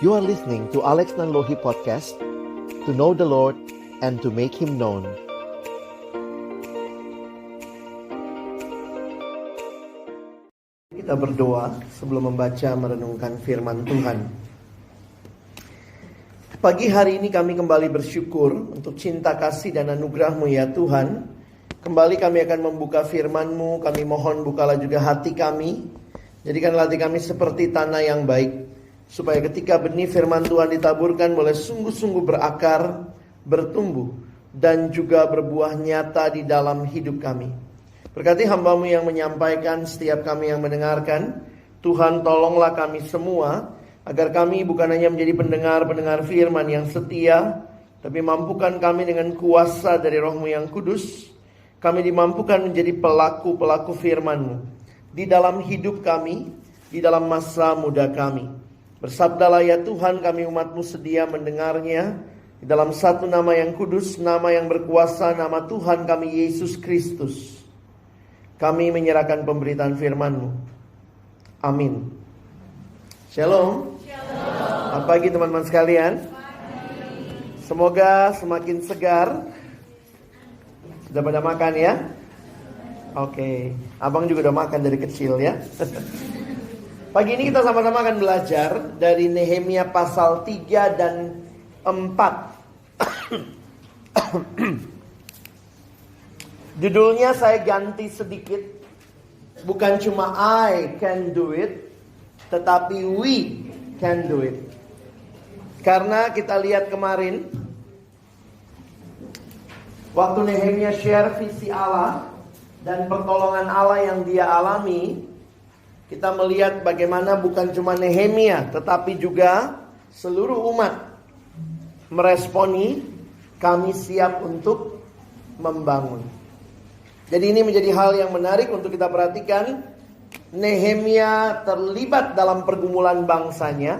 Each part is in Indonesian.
You are listening to Alex Nanlohi Podcast, to know the Lord and to make Him known. Kita berdoa sebelum membaca merenungkan firman Tuhan. Pagi hari ini kami kembali bersyukur untuk cinta kasih dan anugerah-Mu ya Tuhan. Kembali kami akan membuka firman-Mu, kami mohon bukalah juga hati kami. Jadikanlah hati kami seperti tanah yang baik, supaya ketika benih firman Tuhan ditaburkan boleh sungguh-sungguh berakar, bertumbuh, dan juga berbuah nyata di dalam hidup kami. Berkati hamba-Mu yang menyampaikan, setiap kami yang mendengarkan. Tuhan tolonglah kami semua, agar kami bukan hanya menjadi pendengar-pendengar firman yang setia, tapi mampukan kami dengan kuasa dari Roh-Mu yang kudus. Kami dimampukan menjadi pelaku-pelaku firman-Mu di dalam hidup kami, di dalam masa muda kami. Bersabdalah ya Tuhan, kami umat-Mu sedia mendengarnya. Di dalam satu nama yang kudus, nama yang berkuasa, nama Tuhan kami Yesus Kristus, kami menyerahkan pemberitaan firman-Mu. Amin. Shalom. Selamat pagi teman-teman sekalian. Semoga semakin segar. Sudah pada makan ya? Oke, abang juga udah makan dari kecil ya. Pagi ini kita sama-sama akan belajar dari Nehemia pasal 3 dan 4. Judulnya saya ganti sedikit. Bukan cuma I can do it, tetapi we can do it. Karena kita lihat kemarin, waktu Nehemia share visi Allah dan pertolongan Allah yang dia alami, kita melihat bagaimana bukan cuma Nehemia, tetapi juga seluruh umat meresponi, kami siap untuk membangun. Jadi ini menjadi hal yang menarik untuk kita perhatikan. Nehemia terlibat dalam pergumulan bangsanya,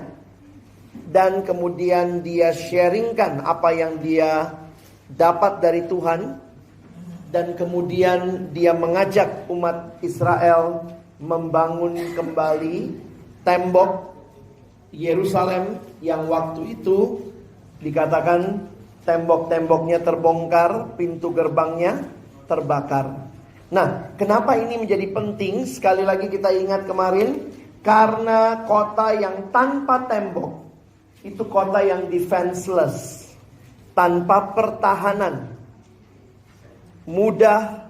dan kemudian dia sharingkan apa yang dia dapat dari Tuhan. Dan kemudian dia mengajak umat Israel membangun kembali tembok Yerusalem yang waktu itu dikatakan tembok-temboknya terbongkar, pintu gerbangnya terbakar. Nah, kenapa ini menjadi penting? Sekali lagi kita ingat kemarin, karena kota yang tanpa tembok itu kota yang defenseless, tanpa pertahanan. Mudah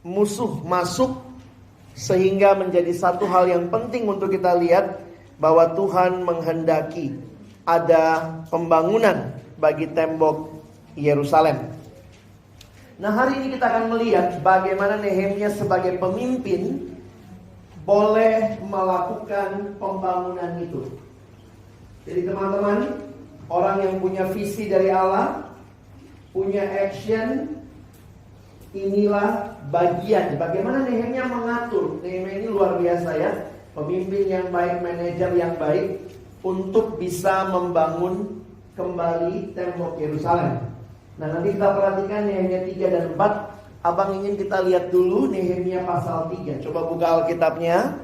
musuh masuk, sehingga menjadi satu hal yang penting untuk kita lihat bahwa Tuhan menghendaki ada pembangunan bagi tembok Yerusalem. Nah, hari ini kita akan melihat bagaimana Nehemia sebagai pemimpin boleh melakukan pembangunan itu. Jadi teman-teman, orang yang punya visi dari Allah, punya action, inilah bagian bagaimana Nehemia mengatur. Nehemia ini luar biasa ya, pemimpin yang baik, manajer yang baik untuk bisa membangun kembali tembok Yerusalem. Nah, nanti kita perhatikan Nehemia 3 dan 4. Abang ingin kita lihat dulu Nehemia pasal 3. Coba buka Alkitabnya.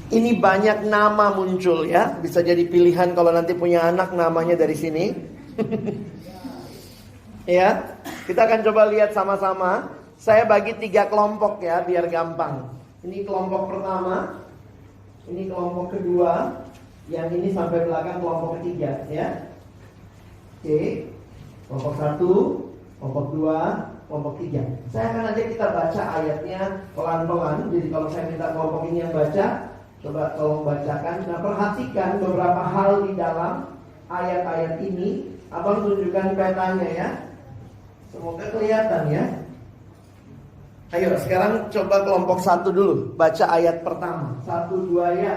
Ini banyak nama muncul ya. Bisa jadi pilihan kalau nanti punya anak, namanya dari sini. Ya, kita akan coba lihat sama-sama. Saya bagi 3 kelompok ya, biar gampang. Ini kelompok pertama, ini kelompok kedua, yang ini sampai belakang kelompok ketiga ya. Oke, kelompok 1, kelompok 2, kelompok 3. Saya akan ajak kita baca ayatnya pelan-pelan. Jadi kalau saya minta kelompok ini yang baca, coba tolong bacakan. Nah, perhatikan beberapa hal di dalam ayat-ayat ini. Abang tunjukkan petanya ya. Semoga kelihatan ya. Ayo sekarang coba kelompok 1 dulu. Baca ayat pertama. 1, 2 ya.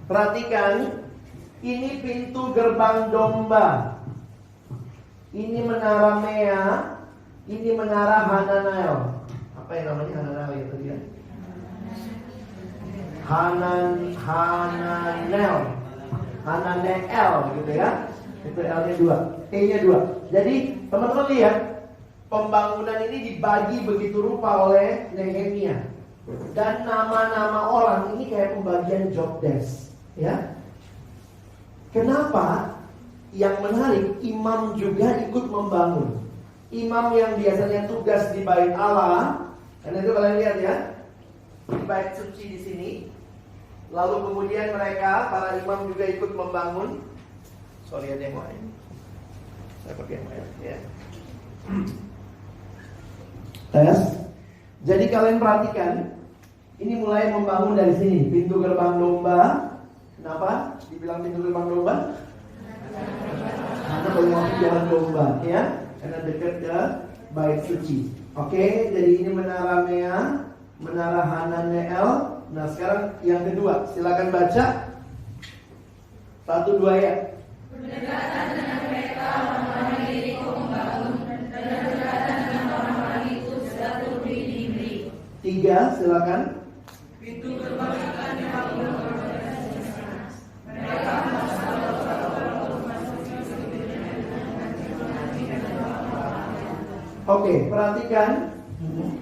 Perhatikan, ini pintu gerbang domba. Ini menara Mea, Ini menara Hananel. Apa yang namanya Hananel ya tadi ya? Hananel gitu ya. Itu L-nya 2, E-nya 2. Jadi teman-teman lihat, pembangunan ini dibagi begitu rupa oleh Nehemia. Dan nama-nama orang ini kayak pembagian job desk, ya. Kenapa? Yang menarik, imam juga ikut membangun. Imam yang biasanya tugas di bait Allah, karena itu kalian lihat ya, di bait suci di sini. Lalu kemudian mereka, para imam juga ikut membangun. Sorry ada yang lain. Saya pakai yang lain ya. Tes. Jadi kalian perhatikan, ini mulai membangun dari sini, pintu gerbang domba. Kenapa dibilang pintu gerbang domba? Karena kalau mau jalan domba, ya, karena dekat ke bait suci. Oke, jadi ini menara Mea, menara Hananel. Nah sekarang yang kedua, silakan baca 1-2 ya. Berdekatan dengan mereka orang-orang Yeriko membangun, dan berdekatan dengan orang-orang itu sudah berdiri. 3, silakan. Pintu gerbang akan dibangun. Mereka Oke, perhatikan.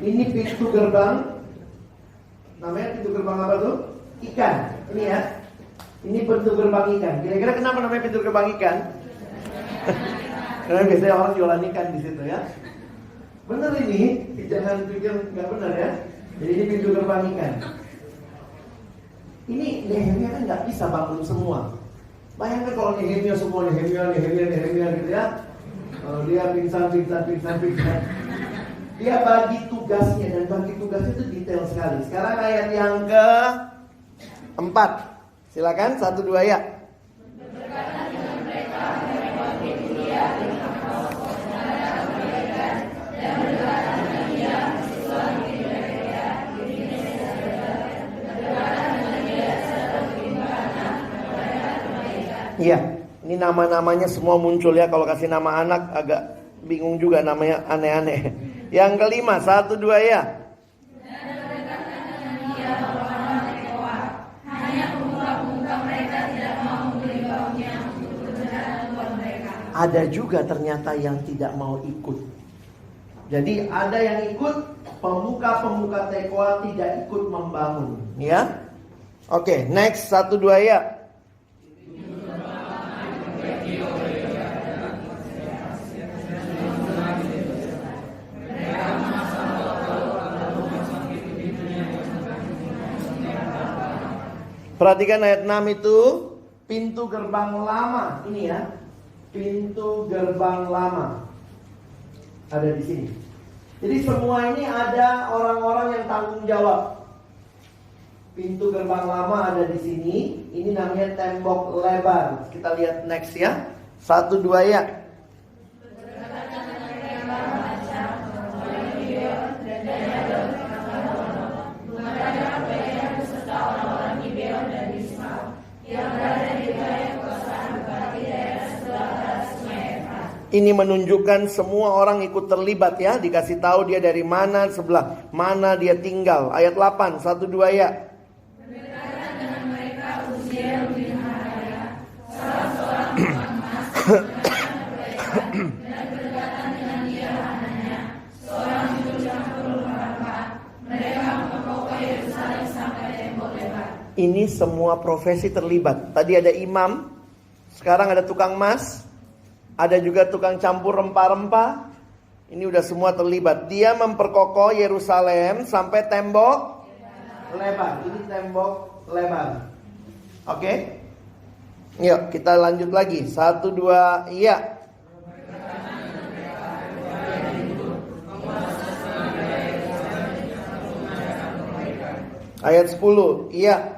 Ini pintu gerbang. Namanya pintu gerbang apa tuh? Ikan. Ini ya. Ini pintu gerbang ikan. Kira-kira kenapa namanya pintu gerbang ikan? Karena biasanya orang jualan ikan di situ ya. Bener ini, jangan pikir nggak benar ya. Jadi ini pintu gerbang ikan. Ini Nehemia kan nggak bisa bangun semua. Bayangkan kalau Nehemia semua Nehemia gitu ya. Dia pingsan. Dia bagi tugasnya, dan bagi tugasnya itu detail sekali. Sekarang ayat yang ke-4. Silakan 1-2 ya. Iya, ini nama-namanya semua muncul ya. Kalau kasih nama anak agak bingung juga, namanya aneh-aneh. Yang kelima, 1-2 ya. Ada juga ternyata yang tidak mau ikut. Jadi ada yang ikut, pemuka-pemuka Tekoa tidak ikut membangun, ya. Oke, next 1-2 ya. Perhatikan ayat 6 itu pintu gerbang lama ini ya. Pintu gerbang lama ada di sini. Jadi semua ini ada orang-orang yang tanggung jawab. Pintu gerbang lama ada di sini. Ini namanya tembok lebar. Kita lihat next ya. 1-2 ya. Ini menunjukkan semua orang ikut terlibat ya. Dikasih tahu dia dari mana, sebelah mana dia tinggal. Ayat 8, 1-2 ya. Berdekatan dengan mereka Uziel bin Haraya, salah seorang tukang emas, dan berdekatan dengan dia Hananya, seorang juru campur rempah. Mereka memukul Yerusalem sampai tembok lebar. Ini semua profesi terlibat. Tadi ada imam, sekarang ada tukang emas, ada juga tukang campur rempah-rempah. Ini udah semua terlibat. Dia memperkokoh Yerusalem sampai tembok lebar. Ini tembok lebar. Oke. Yuk kita lanjut lagi. 1-2 iya. Ayat 10 iya.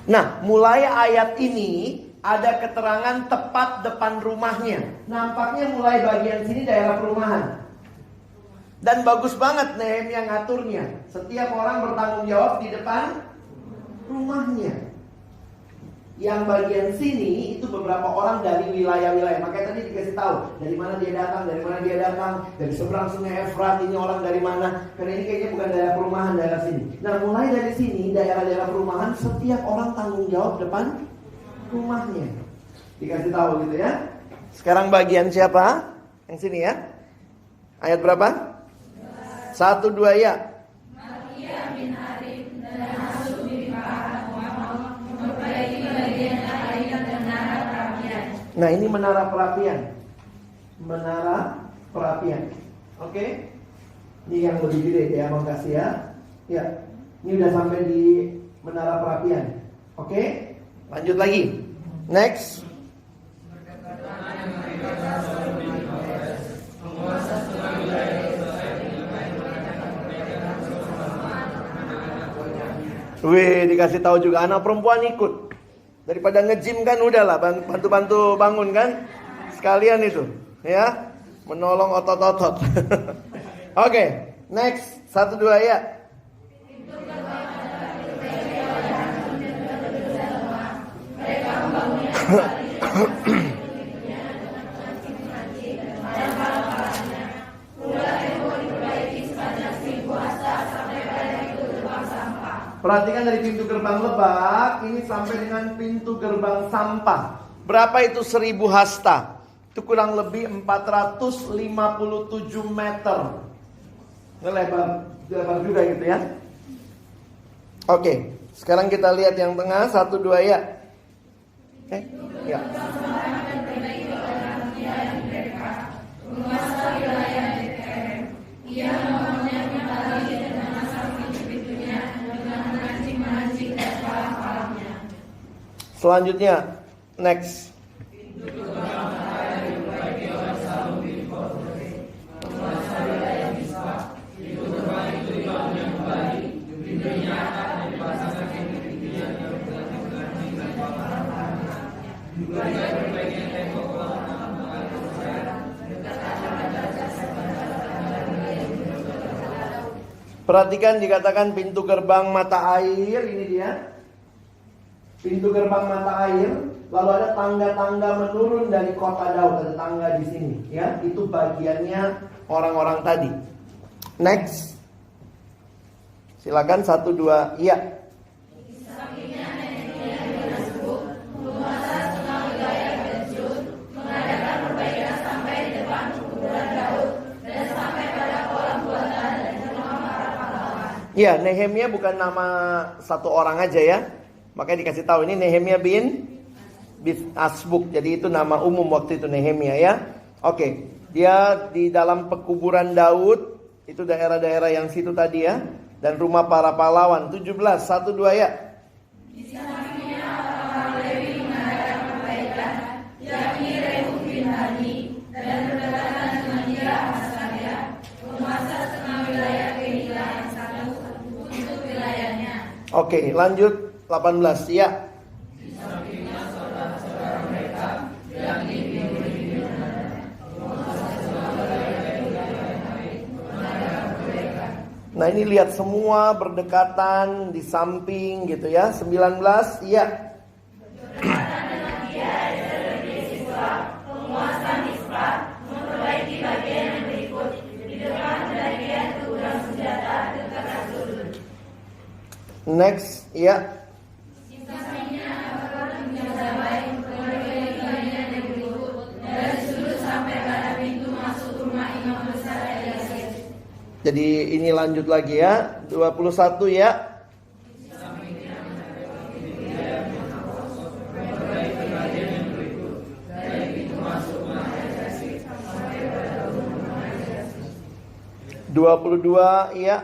Nah, mulai ayat ini ada keterangan tepat depan rumahnya. Nampaknya mulai bagian sini daerah perumahan. Dan bagus banget Nehemia ngaturnya. Setiap orang bertanggung jawab di depan rumahnya. Yang bagian sini itu beberapa orang dari wilayah-wilayah. Makanya tadi dikasih tahu dari mana dia datang, dari seberang sungai Efrat. Ini orang dari mana? Karena ini kayaknya bukan daerah perumahan, daerah sini. Nah, mulai dari sini daerah-daerah perumahan, setiap orang tanggung jawab depan rumahnya. Dikasih tahu gitu ya. Sekarang bagian siapa? Yang sini ya. Ayat berapa? 1, 2 ya. Nah, ini menara perapian. Menara perapian. Oke. Ini yang lebih gede ya, makasih ya. Ya. Ini udah sampai di menara perapian. Oke. Lanjut lagi. Next. Wih, dikasih tahu juga anak perempuan ikut. Daripada nge-gym kan udahlah, bantu-bantu bangun kan. Sekalian itu, ya. Menolong otot-otot. Oke, next. 1, 2 ya. Perhatikan dari pintu gerbang Lebak ini sampai dengan pintu gerbang sampah. Berapa itu 1000 hasta? Itu kurang lebih 457 meter. Ini lebar juga gitu ya. Oke, sekarang kita lihat yang tengah 1, 2 ya. Ya. Selanjutnya, next. Perhatikan dikatakan pintu gerbang mata air, ini dia. Pintu gerbang mata air, lalu ada tangga-tangga menurun dari kota Daud, ada tangga di sini, ya. Itu bagiannya orang-orang tadi. Next. Silakan 1, 2, iya. Ya, Nehemia bukan nama satu orang aja ya. Makanya dikasih tahu ini Nehemia bin Asbuk. Jadi itu nama umum waktu itu Nehemia ya. Oke, dia di dalam pekuburan Daud. Itu daerah-daerah yang situ tadi ya. Dan rumah para pahlawan 17, 1, 2 ya. Oke, lanjut 18 ya. Nah, ini lihat semua berdekatan di samping gitu ya. 19 ya. Next, ya. Jadi ini lanjut lagi ya. 21 ya. (22) ya.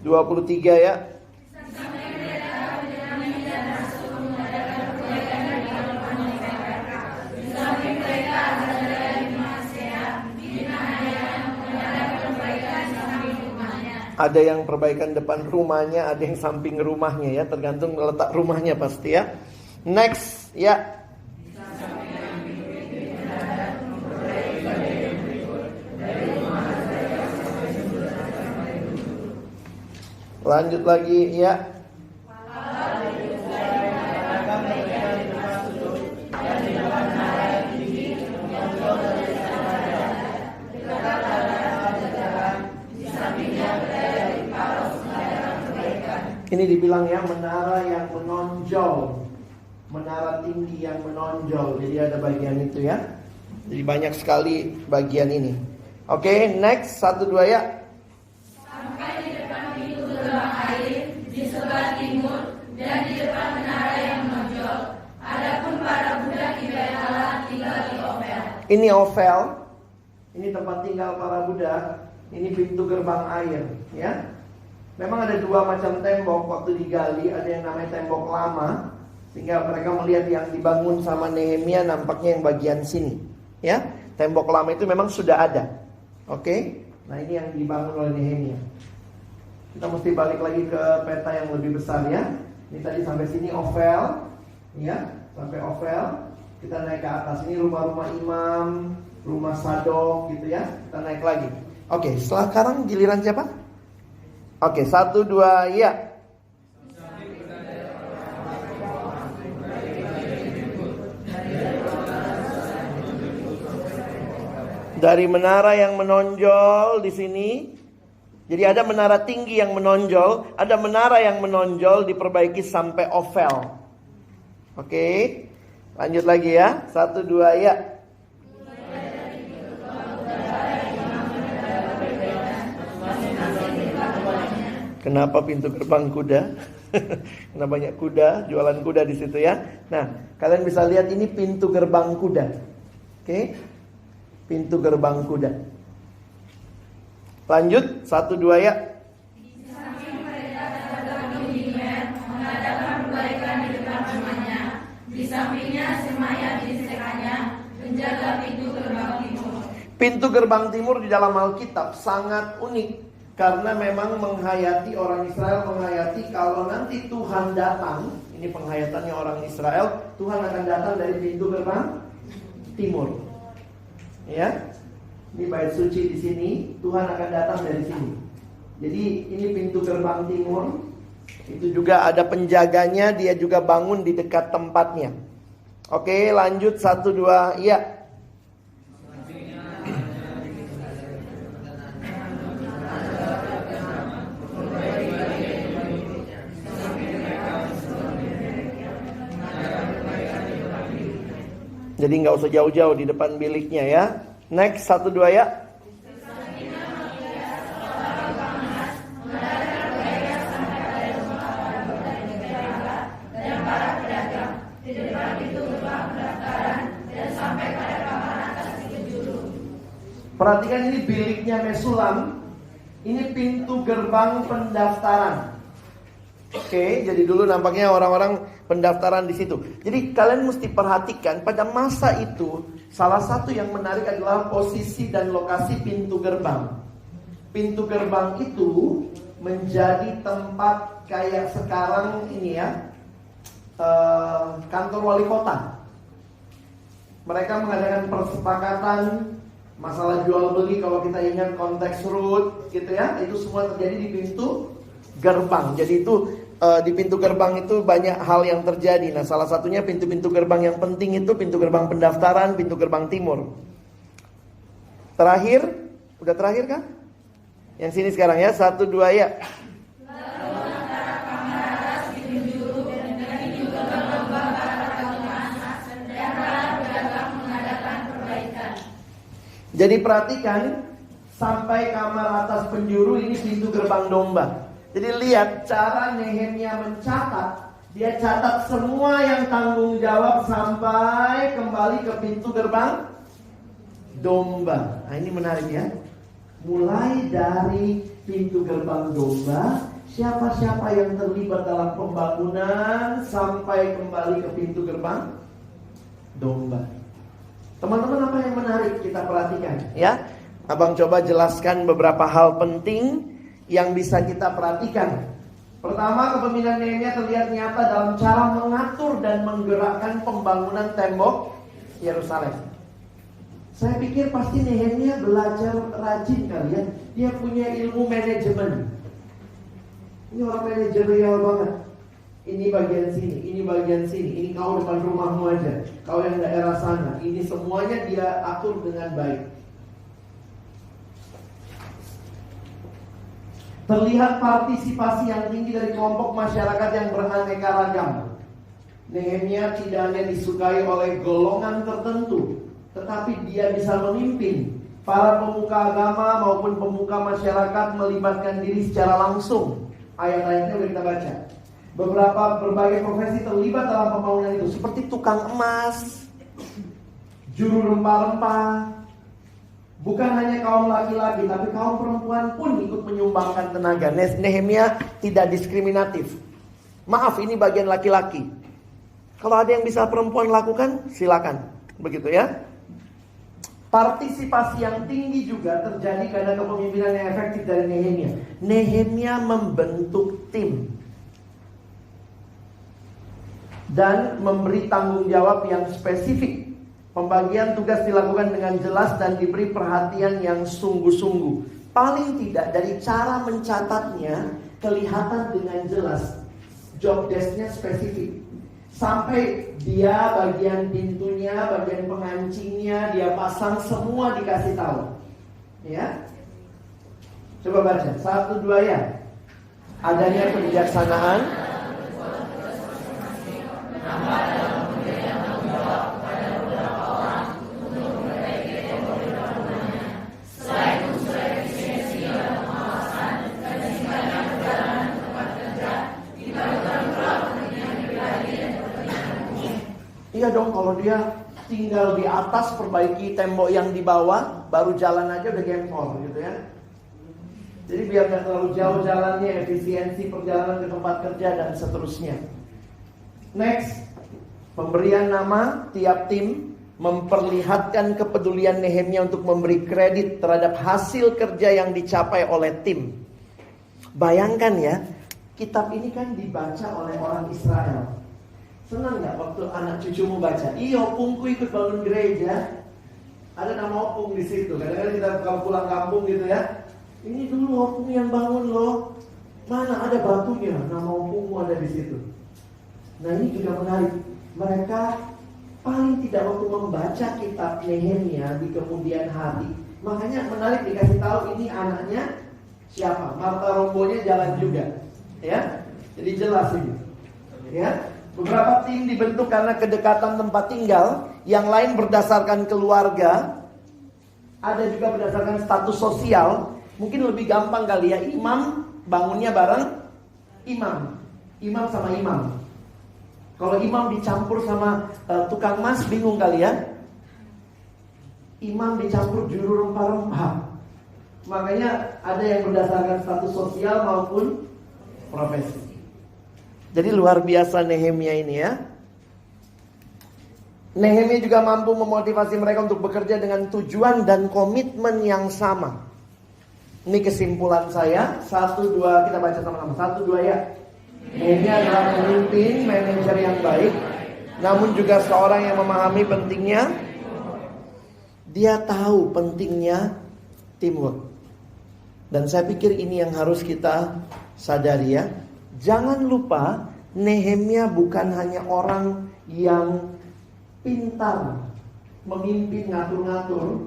23 ya. Ada yang perbaikan depan rumahnya, ada yang samping rumahnya ya, tergantung letak rumahnya pasti ya. Next ya. Lanjut lagi ya. Ini dibilang ya, menara yang menonjol, menara tinggi yang menonjol. Jadi ada bagian itu ya. Jadi banyak sekali bagian ini. Oke, next 1, 2 ya. Sampai di depan pintu gerbang air di sebelah timur dan di depan menara yang menonjol. Adapun para budak Ibadat Allah tinggal di Ofel. Ini Ofel. Ini tempat tinggal para budak. Ini pintu gerbang air ya. Memang ada 2 macam tembok waktu digali. Ada yang namanya tembok lama, sehingga mereka melihat yang dibangun sama Nehemia nampaknya yang bagian sini ya. Tembok lama itu memang sudah ada. Oke. Nah ini yang dibangun oleh Nehemia. Kita mesti balik lagi ke peta yang lebih besar ya. Ini tadi sampai sini Ofel ya, sampai Ofel. Kita naik ke atas. Ini rumah-rumah imam, rumah Sadok gitu ya. Kita naik lagi. Oke, sekarang giliran siapa? Oke, 1, 2 ya. Dari menara yang menonjol di sini. Jadi ada menara tinggi yang menonjol, ada menara yang menonjol diperbaiki sampai Ofel. Oke. Lanjut lagi ya. 1, 2 ya. Kenapa pintu gerbang kuda? Karena banyak kuda, jualan kuda di situ ya. Nah, kalian bisa lihat ini pintu gerbang kuda. Oke. Pintu gerbang kuda. Lanjut, 1, 2 ya. Di samping mereka terdapat dinding mengadakan perbaikan di depan rumahnya. Di sampingnya Semaya bin Sekanya menjaga pintu gerbang timur. Pintu gerbang timur di dalam Alkitab sangat unik. Karena memang menghayati orang Israel, menghayati kalau nanti Tuhan datang. Ini penghayatannya orang Israel. Tuhan akan datang dari pintu gerbang timur. Ya, ini bait suci di sini. Tuhan akan datang dari sini. Jadi ini pintu gerbang timur. Itu juga ada penjaganya. Dia juga bangun di dekat tempatnya. Oke, lanjut 1, 2 ya. Jadi nggak usah jauh-jauh di depan biliknya ya. Next 1, 2 ya. Perhatikan ini biliknya Mesulam. Ini pintu gerbang pendaftaran. Oke, jadi dulu nampaknya orang-orang pendaftaran di situ. Jadi kalian mesti perhatikan pada masa itu salah satu yang menarik adalah posisi dan lokasi pintu gerbang. Pintu gerbang itu menjadi tempat kayak sekarang ini ya, kantor wali kota. Mereka mengadakan persepakatan masalah jual beli, kalau kita ingat konteks root gitu ya, itu semua terjadi di pintu gerbang. Jadi itu di pintu gerbang itu banyak hal yang terjadi. Nah, salah satunya pintu-pintu gerbang yang penting itu pintu gerbang pendaftaran, pintu gerbang timur. Terakhir, udah terakhir kan? Yang sini sekarang ya, 1, 2 ya. Jadi perhatikan, sampai kamar atas penjuru ini pintu gerbang domba. Jadi lihat cara Nehemia mencatat. Dia catat semua yang tanggung jawab sampai kembali ke pintu gerbang domba. Nah ini menarik ya. Mulai dari pintu gerbang domba, siapa-siapa yang terlibat dalam pembangunan, sampai kembali ke pintu gerbang domba. Teman-teman, apa yang menarik kita perhatikan ya? Abang coba jelaskan beberapa hal penting yang bisa kita perhatikan. Pertama, kepemimpinan Nehemia terlihat nyata dalam cara mengatur dan menggerakkan pembangunan tembok Yerusalem. Saya pikir pasti Nehemia belajar rajin kali ya. Dia punya ilmu manajemen. Ini orang manajerial banget. Ini bagian sini, ini bagian sini. Ini kau depan rumahmu aja, kau yang daerah sana. Ini semuanya dia atur dengan baik. Terlihat partisipasi yang tinggi dari kelompok masyarakat yang beraneka ragam. Nehemia tidak hanya disukai oleh golongan tertentu, tetapi dia bisa memimpin para pemuka agama maupun pemuka masyarakat melibatkan diri secara langsung. Ayat-ayatnya sudah kita baca. Berbagai profesi terlibat dalam pembangunan itu, seperti tukang emas, juru rempah-rempah. Bukan hanya kaum laki-laki, tapi kaum perempuan pun ikut menyumbangkan tenaga. Nehemia tidak diskriminatif. Maaf, ini bagian laki-laki. Kalau ada yang bisa perempuan lakukan, silakan. Begitu ya. Partisipasi yang tinggi juga terjadi karena kepemimpinan yang efektif dari Nehemia. Nehemia membentuk tim dan memberi tanggung jawab yang spesifik. Pembagian tugas dilakukan dengan jelas dan diberi perhatian yang sungguh-sungguh. Paling tidak dari cara mencatatnya kelihatan dengan jelas. Job desk-nya spesifik. Sampai dia bagian pintunya, bagian pengancingnya dia pasang, semua dikasih tahu. Ya. Coba baca 1-2 ya. Adanya kebijaksanaan. Iya dong, kalau dia tinggal di atas perbaiki tembok yang di bawah, baru jalan aja udah gempor gitu ya. Jadi biar gak terlalu jauh jalannya, efisiensi perjalanan ke tempat kerja dan seterusnya. Next, pemberian nama tiap tim memperlihatkan kepedulian Nehemia untuk memberi kredit terhadap hasil kerja yang dicapai oleh tim. Bayangkan ya, kitab ini kan dibaca oleh orang Israel. Senang gak waktu anak cucumu baca? Iya, opungku ikut bangun gereja. Ada nama opung di situ. Kadang-kadang kita kalau pulang kampung gitu ya. Ini dulu opung yang bangun loh. Mana ada batunya? Nama opungmu ada di situ. Nah ini juga menarik. Mereka paling tidak waktu membaca kitab Nehemia di kemudian hari. Makanya menarik dikasih tahu ini anaknya siapa. Marta Rombonya jalan juga. Ya, jadi jelas ini. Ya. Beberapa tim dibentuk karena kedekatan tempat tinggal, yang lain berdasarkan keluarga, ada juga berdasarkan status sosial. Mungkin lebih gampang kali ya, imam bangunnya bareng imam, imam sama imam. Kalau imam dicampur sama tukang mas, bingung kali ya. Imam dicampur juru rempah-rempah. Makanya ada yang berdasarkan status sosial maupun profesi. Jadi luar biasa Nehemia ini ya. Nehemia juga mampu memotivasi mereka untuk bekerja dengan tujuan dan komitmen yang sama. Ini kesimpulan saya. 1-2 kita baca sama-sama. 1-2 ya. Nehemia adalah pemimpin, manajer yang baik, namun juga seorang yang memahami pentingnya. Dia tahu pentingnya teamwork. Dan saya pikir ini yang harus kita sadari ya. Jangan lupa, Nehemia bukan hanya orang yang pintar memimpin ngatur-ngatur,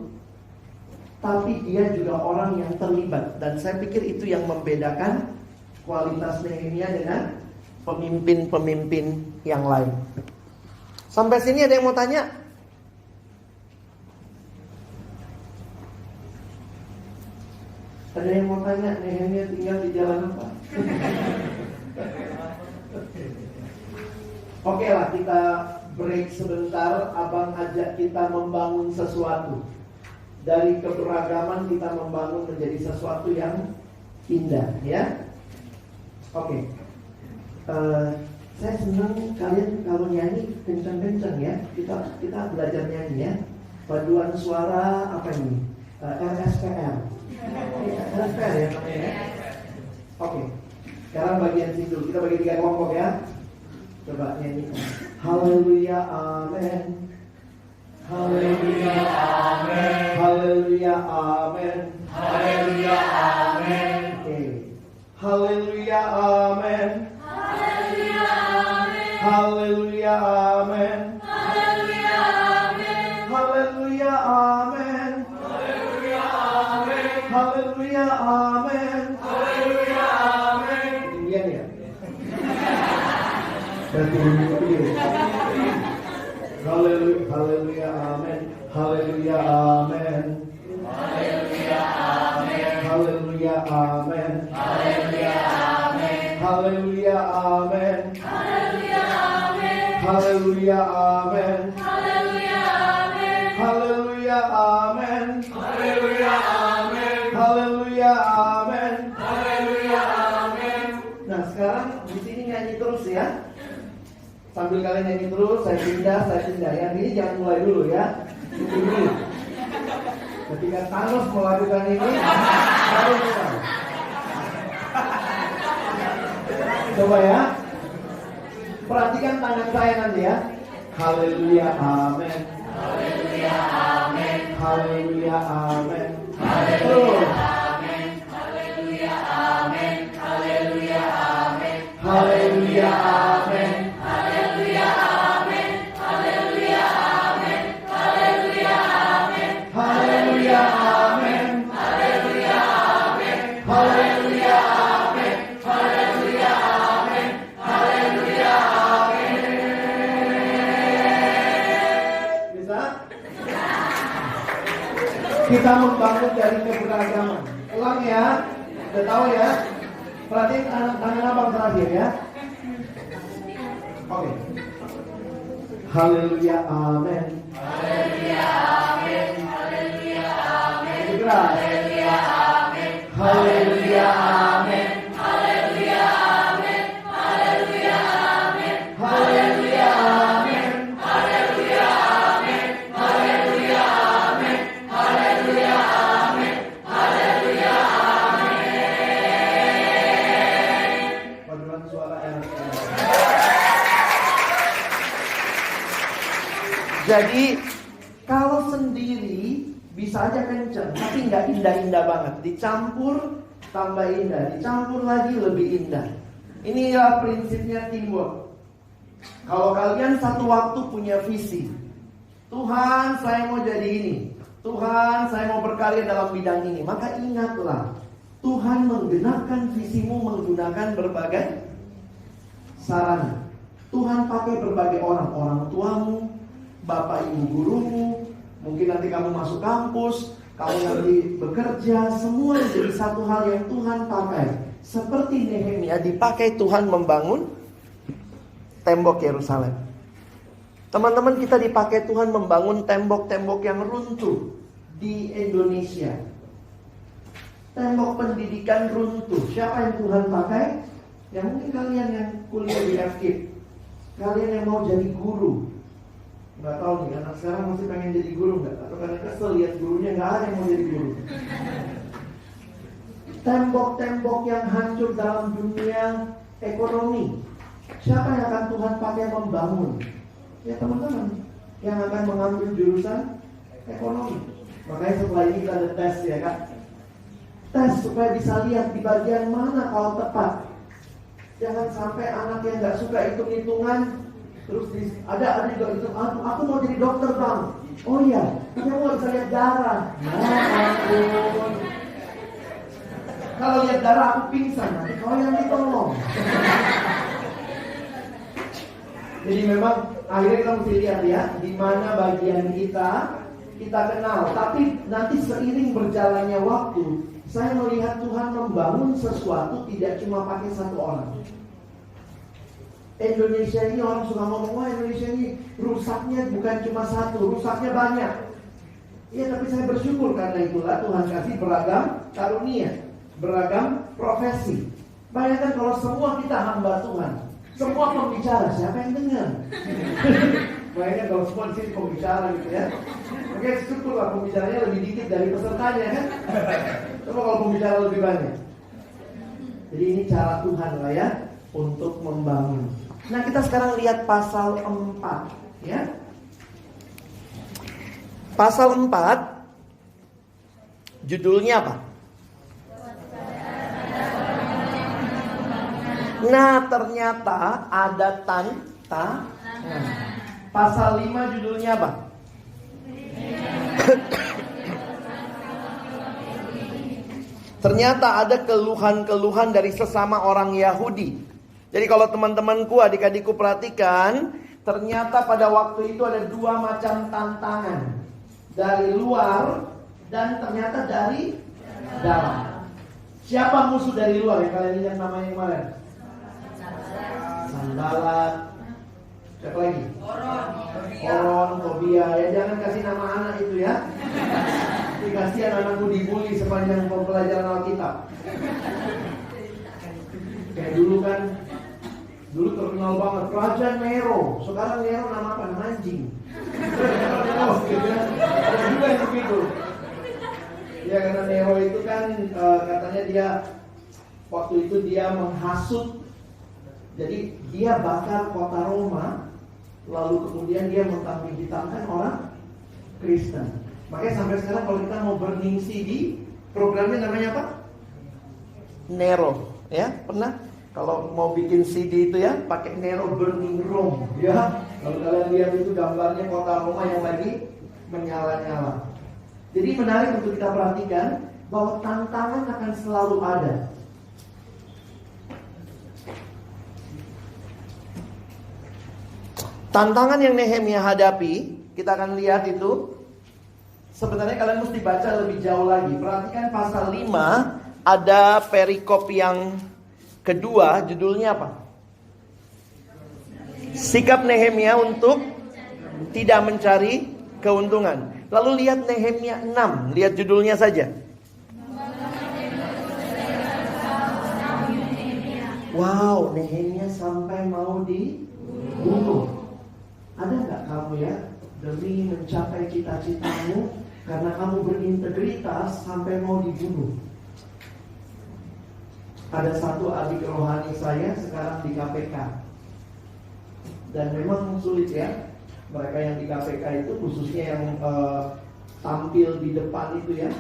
tapi dia juga orang yang terlibat. Dan saya pikir itu yang membedakan kualitas Nehemia dengan pemimpin-pemimpin yang lain. Sampai sini ada yang mau tanya? Ada yang mau tanya, Nehemia tinggal di jalan apa? Oke lah, kita break sebentar. Abang ajak kita membangun sesuatu. Dari keberagaman kita membangun menjadi sesuatu yang indah, ya. Oke. Saya senang kalian kalau nyanyi kencang-kencang ya. Kita belajar nyanyi ya. Paduan suara apa ini? RSPR. RSPR ya namanya. Oke. Sekarang bagian situ. Kita bagi 3 kelompok ya. Coba nyanyi. Haleluya, amen. Haleluya, amen. Haleluya, amen. Haleluya, amen. Oke. Haleluya, Haleluya, amin. Haleluya, amin. Haleluya, amin. Haleluya, amin. Ketinggian ya? Haleluya, amin. Haleluya, amin. Haleluya, amin. Haleluya, amin. Haleluya, amin. Haleluya, amin. Haleluya, amin. Nah, sekarang di sini nyanyi terus ya. Sambil kalian nyanyi terus, saya pindah. Yang ini jangan mulai dulu ya. Tunggu dulu. Ketika Thanos melakukan ini, baru mulai. Coba ya. Perhatikan tangan saya nanti ya. Haleluya, amin. Haleluya, amin. Haleluya, amin. Terus. Haleluya, amin. Haleluya, amin. Haleluya, amin. Haleluya, amin. Haleluya, amin. Haleluya, amin. Haleluya, amin. Haleluya, amin. Haleluya, amin. Haleluya, amin. Haleluya, amin. Bisa? Kita membangun dari keberagaman. Ulang ya. Udah tahu ya? Perhatiin tangan abang terakhir ya. Oke. Haleluya, amin. Haleluya, amin. Haleluya, amin. Haleluya, amin. Haleluya, amin. Haleluya, amin. Haleluya, amin. Haleluya, amin. Haleluya, amin. Haleluya, amin. Haleluya, amin. Haleluya, amin. Paduan suara yang jadi kalau sendiri bisa aja kenceng, tapi nggak indah-indah banget. Dicampur tambah indah, dicampur lagi lebih indah. Inilah prinsipnya teamwork. Kalau kalian satu waktu punya visi, Tuhan saya mau jadi ini, Tuhan saya mau berkarya dalam bidang ini, maka ingatlah Tuhan menggenapkan visimu menggunakan berbagai sarana. Tuhan pakai berbagai orang tuamu, bapak ibu gurumu, mungkin nanti kamu masuk kampus, kamu nanti bekerja, semua jadi satu hal yang Tuhan pakai. Seperti Nehemia dipakai Tuhan membangun tembok Yerusalem. Teman-teman, kita dipakai Tuhan membangun tembok-tembok yang runtuh di Indonesia. Tembok pendidikan runtuh. Siapa yang Tuhan pakai? Ya mungkin kalian yang kuliah di FKIP, kalian yang mau jadi guru. Nggak tahu nih, anak sekarang masih pengen jadi guru nggak? Atau kalian kesel lihat gurunya nggak ada yang mau jadi guru. Tembok-tembok yang hancur dalam dunia ekonomi, siapa yang akan Tuhan pakai membangun? Ya teman-teman yang akan mengambil jurusan ekonomi. Makanya setelah ini kita ada tes ya kan? Tes supaya bisa lihat di bagian mana kau tepat. Jangan sampai anak yang nggak suka hitung-hitungan, terus ada juga itu, aku mau jadi dokter bang. Oh iya, kamu mau bisa lihat darah. Ya ampun. Kalau lihat darah aku pingsan, nanti kau yang ditolong. Jadi memang akhirnya kita mesti lihat ya, di mana bagian kita kenal. Tapi nanti seiring berjalannya waktu, saya melihat Tuhan membangun sesuatu tidak cuma pakai satu orang. Indonesia ini orang suka ngomong, wah Indonesia ini rusaknya bukan cuma satu, rusaknya banyak. Iya, tapi saya bersyukur karena itulah Tuhan kasih beragam karunia, beragam profesi. Bayangkan kalau semua kita hamba Tuhan, semua pembicara, siapa yang dengar? Bayangkan kalau semua di sini pembicara gitu ya. Oke, syukurlah pembicaranya lebih dikit dari pesertanya kan. Coba kalau pembicara lebih banyak. Jadi ini cara Tuhan lah ya untuk membangun. Nah, kita sekarang lihat pasal 4 ya. Pasal 4 judulnya apa? Nah, ternyata ada tantangan. Pasal 5 judulnya apa? Ternyata ada keluhan-keluhan dari sesama orang Yahudi. Jadi kalau teman-temanku, adik-adikku perhatikan, ternyata pada waktu itu ada dua macam tantangan. Dari luar dan ternyata dari dalam. Siapa musuh dari luar yang kalian lihat namanya kemarin? Sanbalat. Siapa lagi? Oron, Tobia. Ya jangan kasih nama anak itu ya. Kasihan anakku dibully sepanjang pembelajaran Alkitab. Kayak dulu kan, dulu terkenal banget Raja Nero. Sekarang Nero nama apa? Anjing. Oh, gitu ya. Ada juga yang begitu. Ya karena Nero itu kan katanya dia waktu itu dia menghasut. Jadi dia bakar kota Roma, lalu kemudian dia mentambah-hitamkan orang Kristen. Makanya sampai sekarang kalau kita mau burning CD, programnya namanya apa? Nero, ya pernah? Kalau mau bikin CD itu ya, pakai Nero Burning Rome, ya. Kalau kalian lihat itu gambarnya kota Roma yang lagi menyala-nyala. Jadi menarik untuk kita perhatikan bahwa tantangan akan selalu ada. Tantangan yang Nehemia hadapi, kita akan lihat itu. Sebenarnya kalian mesti baca lebih jauh lagi. Perhatikan pasal 5, ada perikop yang kedua, judulnya apa? Sikap Nehemia untuk tidak mencari keuntungan. Lalu lihat Nehemia 6, lihat judulnya saja. Wow, Nehemia sampai mau dibunuh. Ada nggak kamu ya, demi mencapai cita-citamu, karena kamu berintegritas sampai mau dibunuh? Ada satu adik rohani saya sekarang di KPK. Dan memang sulit ya. Mereka yang di KPK itu khususnya yang tampil di depan itu ya.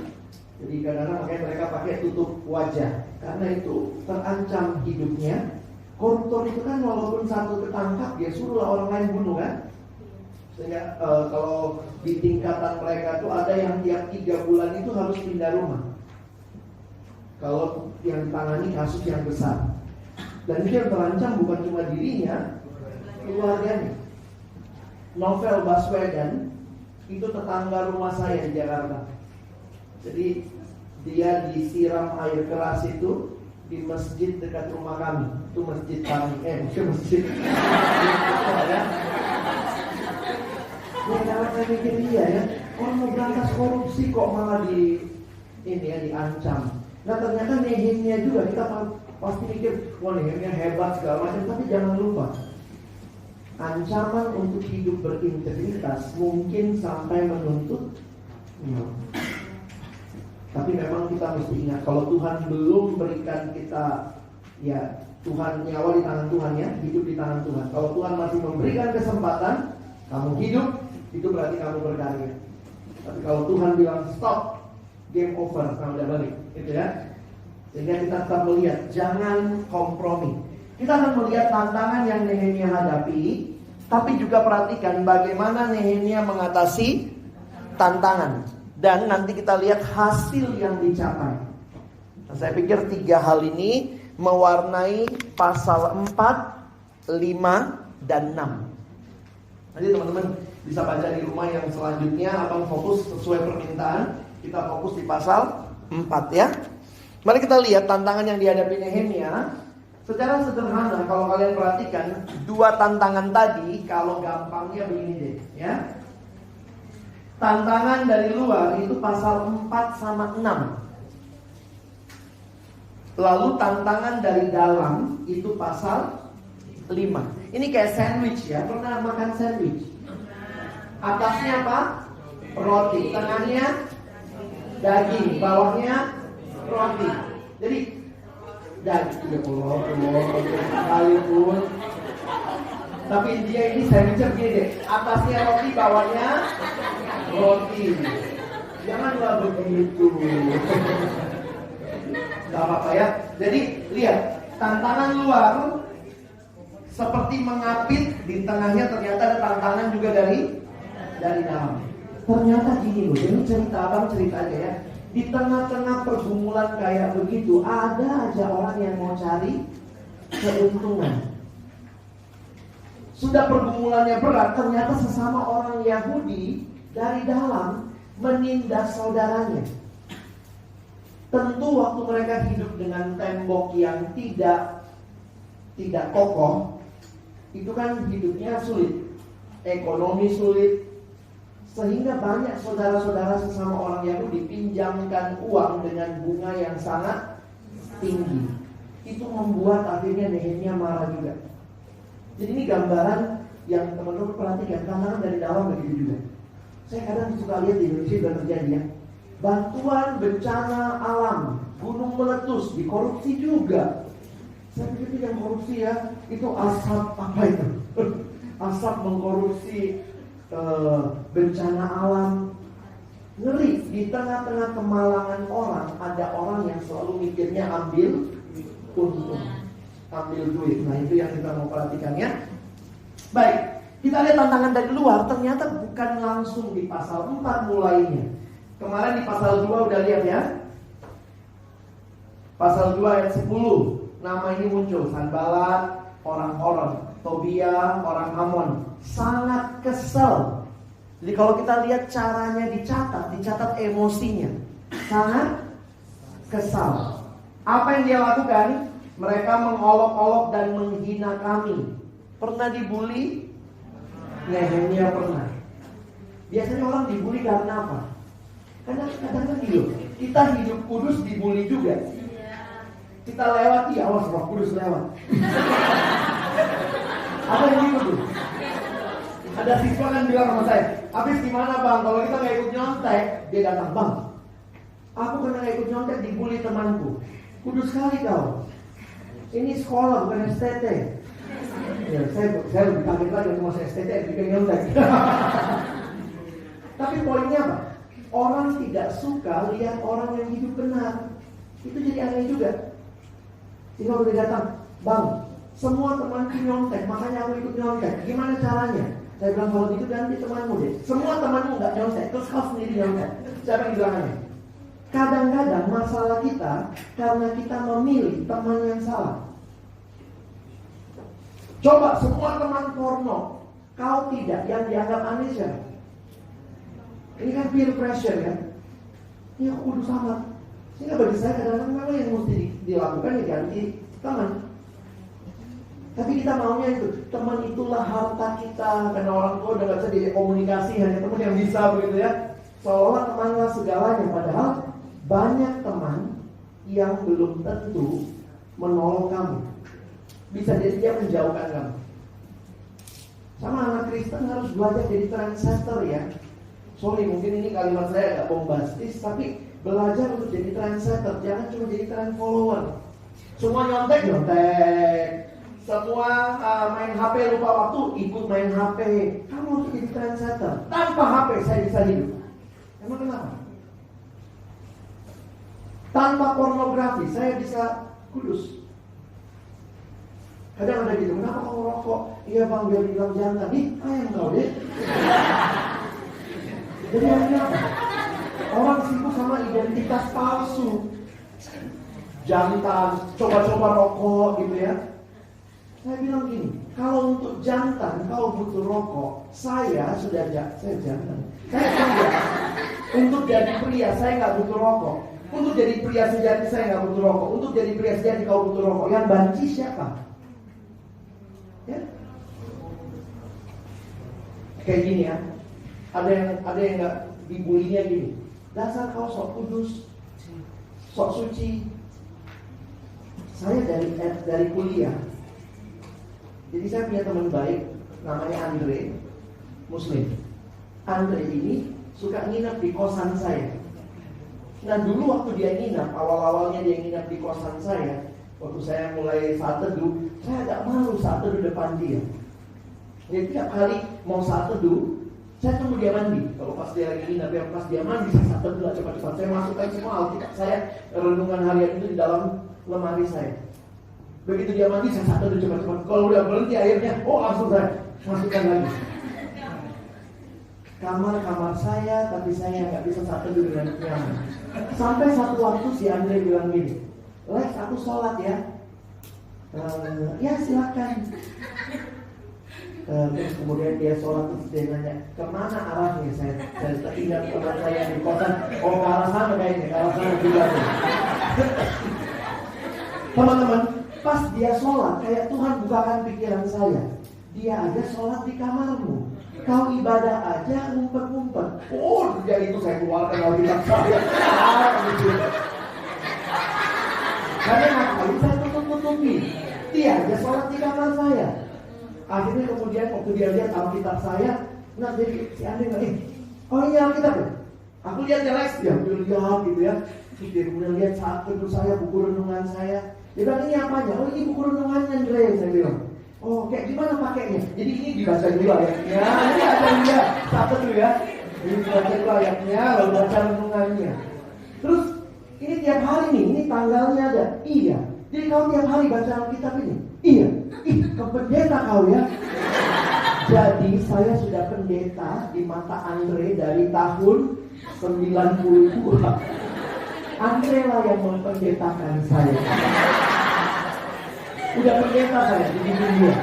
Jadi kadang-kadang makanya mereka pakai tutup wajah. Karena itu terancam hidupnya. Koruptor itu kan walaupun satu ketangkap, dia suruhlah orang lain bunuh kan. Sehingga kalau di tingkatan mereka tuh ada yang tiap 3 bulan itu harus pindah rumah. Kalau yang ditangani kasus yang besar. Dan itu yang terancam bukan cuma dirinya, keluarganya. Novel Baswedan itu tetangga rumah saya di Jakarta. Jadi dia disiram air keras itu di masjid dekat rumah kami. Itu masjid kami, bukan masjid. Ya kalau saya mikir dia ya, orang mau berantas korupsi kok malah diancam. Nah ternyata Nehemia juga, kita pasti mikir, wah Nehemia hebat segala macam, tapi jangan lupa, ancaman untuk hidup berintegritas mungkin sampai menuntut Tapi memang kita mesti ingat, kalau Tuhan belum berikan kita, ya Tuhan, nyawa di tangan Tuhan ya, hidup di tangan Tuhan. Kalau Tuhan masih memberikan kesempatan, kamu hidup, itu berarti kamu berkarya. Tapi kalau Tuhan bilang stop, game over, kamu udah balik, gitu ya. Sehingga kita tetap melihat, jangan kompromi. Kita akan melihat tantangan yang Nehemia hadapi, tapi juga perhatikan bagaimana Nehemia mengatasi tantangan. Dan nanti kita lihat hasil yang dicapai. Nah, saya pikir 3 hal ini mewarnai pasal 4, 5, dan 6. Nanti teman-teman bisa baca di rumah yang selanjutnya. Abang fokus sesuai permintaan, kita fokus di pasal 4 ya. Mari kita lihat tantangan yang dihadapi Nehemia. Secara sederhana kalau kalian perhatikan 2 tantangan tadi, kalau gampangnya begini deh ya. Tantangan dari luar itu pasal 4 sama 6. Lalu tantangan dari dalam itu pasal 5. Ini kayak sandwich ya. Pernah makan sandwich? Atasnya apa? Roti. Tengahnya daging. Bawahnya roti. Jadi daging ya Allah, sekalipun. Tapi dia ini sandwich begini deh. Atasnya roti, bawahnya roti. Janganlah begitu. Gak apa-apa ya. Jadi lihat, Tantangan luar seperti mengapit, di tengahnya ternyata ada tantangan juga dari dalam. Ternyata gini loh, ini cerita abang cerita aja ya. Di tengah-tengah pergumulan kayak begitu, ada aja orang yang mau cari keuntungan. Sudah pergumulannya berat, ternyata sesama orang Yahudi dari dalam menindas saudaranya. Tentu waktu mereka hidup dengan tembok yang tidak kokoh, itu kan hidupnya sulit, ekonomi sulit, sehingga banyak saudara-saudara sesama orang Yahudi pinjamkan uang dengan bunga yang sangat tinggi. Itu membuat akhirnya Nehemia marah juga. Jadi ini gambaran yang teman-teman perhatikan, tantangan dari dalam begitu juga. Saya kadang suka lihat di Indonesia juga terjadi ya. Bantuan bencana alam, gunung meletus, dikorupsi juga. Saya pikir yang korupsi ya, itu asap apa itu? Asap mengkorupsi bencana alam. Ngeri, di tengah-tengah kemalangan orang, ada orang yang selalu mikirnya ambil untung, ambil duit. Nah itu yang kita mau perhatikan ya. Baik, kita lihat tantangan dari luar, ternyata bukan langsung di pasal 4 mulainya. Kemarin di pasal 2 udah lihat ya. Pasal 2 ayat 10, nama ini muncul, Sanballat, orang Horon, Tobia, orang Amon, sangat kesel. Jadi kalau kita lihat caranya dicatat emosinya, sangat kesal. Apa yang dia lakukan? Mereka mengolok-olok dan menghina kami. Pernah dibully? Nehemia pernah. Biasanya orang dibully karena apa? Karena kadang-kadang gitu, kita hidup kudus dibully juga. Kita lewati, awas Roh Kudus lewat. Apa yang gitu tuh? Ada siswa kan bilang sama saya, habis gimana bang, kalau kita gak ikut nyontek? Dia datang, bang, aku karena gak ikut nyontek dibully temanku. Kudus sekali kau. Ini sekolah bukan STT. Ya, saya lebih kaget lagi sama STT bikin nyontek. Tapi poinnya apa? Orang tidak suka lihat orang yang hidup benar. Itu jadi aneh juga. Jadi kalau dia datang, bang, semua temanku nyontek, makanya aku ikut nyontek. Gimana caranya? Saya bilang kalau gitu ganti temanmu deh. Semua temanmu nggak nyontek, terus kau sendiri nyontek. Siapa yang bilangnya? Kadang-kadang masalah kita karena kita memilih teman yang salah. Coba semua teman porno, kau tidak, yang dianggap aneh siapa? Ini kan peer pressure kan? Ini aku kudus amat. Sehingga bagi saya kadang-kadang memang yang mesti dilakukan ya ganti teman. Tapi kita maunya itu, teman itulah harta kita. Karena orang tua udah gak bisa dikomunikasi, hanya teman yang bisa begitu ya. Seolah-olah temanlah segalanya. Padahal banyak teman yang belum tentu menolong kamu. Bisa jadi dia menjauhkan kamu. Sama anak Kristen harus belajar jadi trendsetter ya. Sorry, mungkin ini kalimat saya agak bombastis, tapi belajar untuk jadi trendsetter, jangan cuma jadi trend follower. Semua nyontek. Semua main HP lupa waktu, ikut main HP. Kamu harus jadi trendsetter. Tanpa HP saya bisa hidup. Emang kenapa? Tanpa pornografi saya bisa kudus. Kadang ada gitu, kenapa kamu rokok? Iya bang, biar bilang jangan. Nih, ayam kau deh. Jadi akhirnya apa? Orang sibuk sama identitas palsu. Jantan, coba-coba rokok gitu ya. Saya bilang gini, kalau untuk jantan kau butuh rokok, saya jantan. Saya pria. Untuk jadi pria saya nggak butuh rokok. Untuk jadi pria sejati saya nggak butuh rokok. Untuk jadi pria sejati kau butuh rokok. Yang banci siapa? Ya? Kayak gini ya. Ada yang nggak dibulinya gini. Dasar kau sok kudus, sok suci. Saya dari kuliah. Jadi saya punya teman baik, namanya Andre, Muslim. Andre ini suka nginep di kosan saya. Nah dulu waktu dia nginep, awal-awalnya dia nginep di kosan saya, waktu saya mulai saat teduh, saya agak malu saat teduh depan dia. Jadi tiap kali mau saat teduh, saya tunggu dia mandi. Kalau pas dia lagi nginep, ya pas dia mandi, saya saat teduh cepat-cepat. Saya masukkan semua Alkitab saya, renungan harian itu di dalam lemari saya. Begitu dia mandi, saya satu dulu cepat-cepat. Kalau udah berhenti airnya, langsung saya masukkan lagi. Kamar saya, tapi saya nggak bisa satu dulu dengan nyaman. Sampai satu waktu si Andre bilang gini, Lex, aku sholat ya. Ya silakan. Terus kemudian dia sholat, terus dia nanya, kemana arahnya? Saya ingat teman saya di kosan, ke arah sana kayaknya, ke arah sana juga. Teman-teman, pas dia sholat, kayak Tuhan bukakan pikiran saya. Dia aja sholat di kamarmu, kau ibadah aja ngumpet-ngumpet. Dia itu saya keluarkan Alkitab saya. Karena ngapain saya tutup-tutupi? Dia aja sholat di kamar saya. Akhirnya kemudian waktu dia lihat Alkitab saya, jadi si Andre bilang, ini Alkitab ya? Aku lihat Lex, dia lihat gitu ya. Terus dia kemudian lihat saat itu saya, buku renungan saya. Dia bilang, ini apanya? Ini buku renungannya Andre, saya bilang. Kayak gimana pakainya? Jadi ini dibaca dulu ayatnya. Ini ada dia satu dulu ya. Ini dibaca dulu ayatnya, lalu baca renungannya. Terus ini tiap hari nih, ini tanggalnya ada. Iya. Jadi kau tiap hari baca Alkitab ini? Iya. Pendeta kau ya. Jadi saya sudah pendeta di mata Andre dari tahun 92. Andre lah yang mempendetakan saya. Udah pendeta saya di dunia.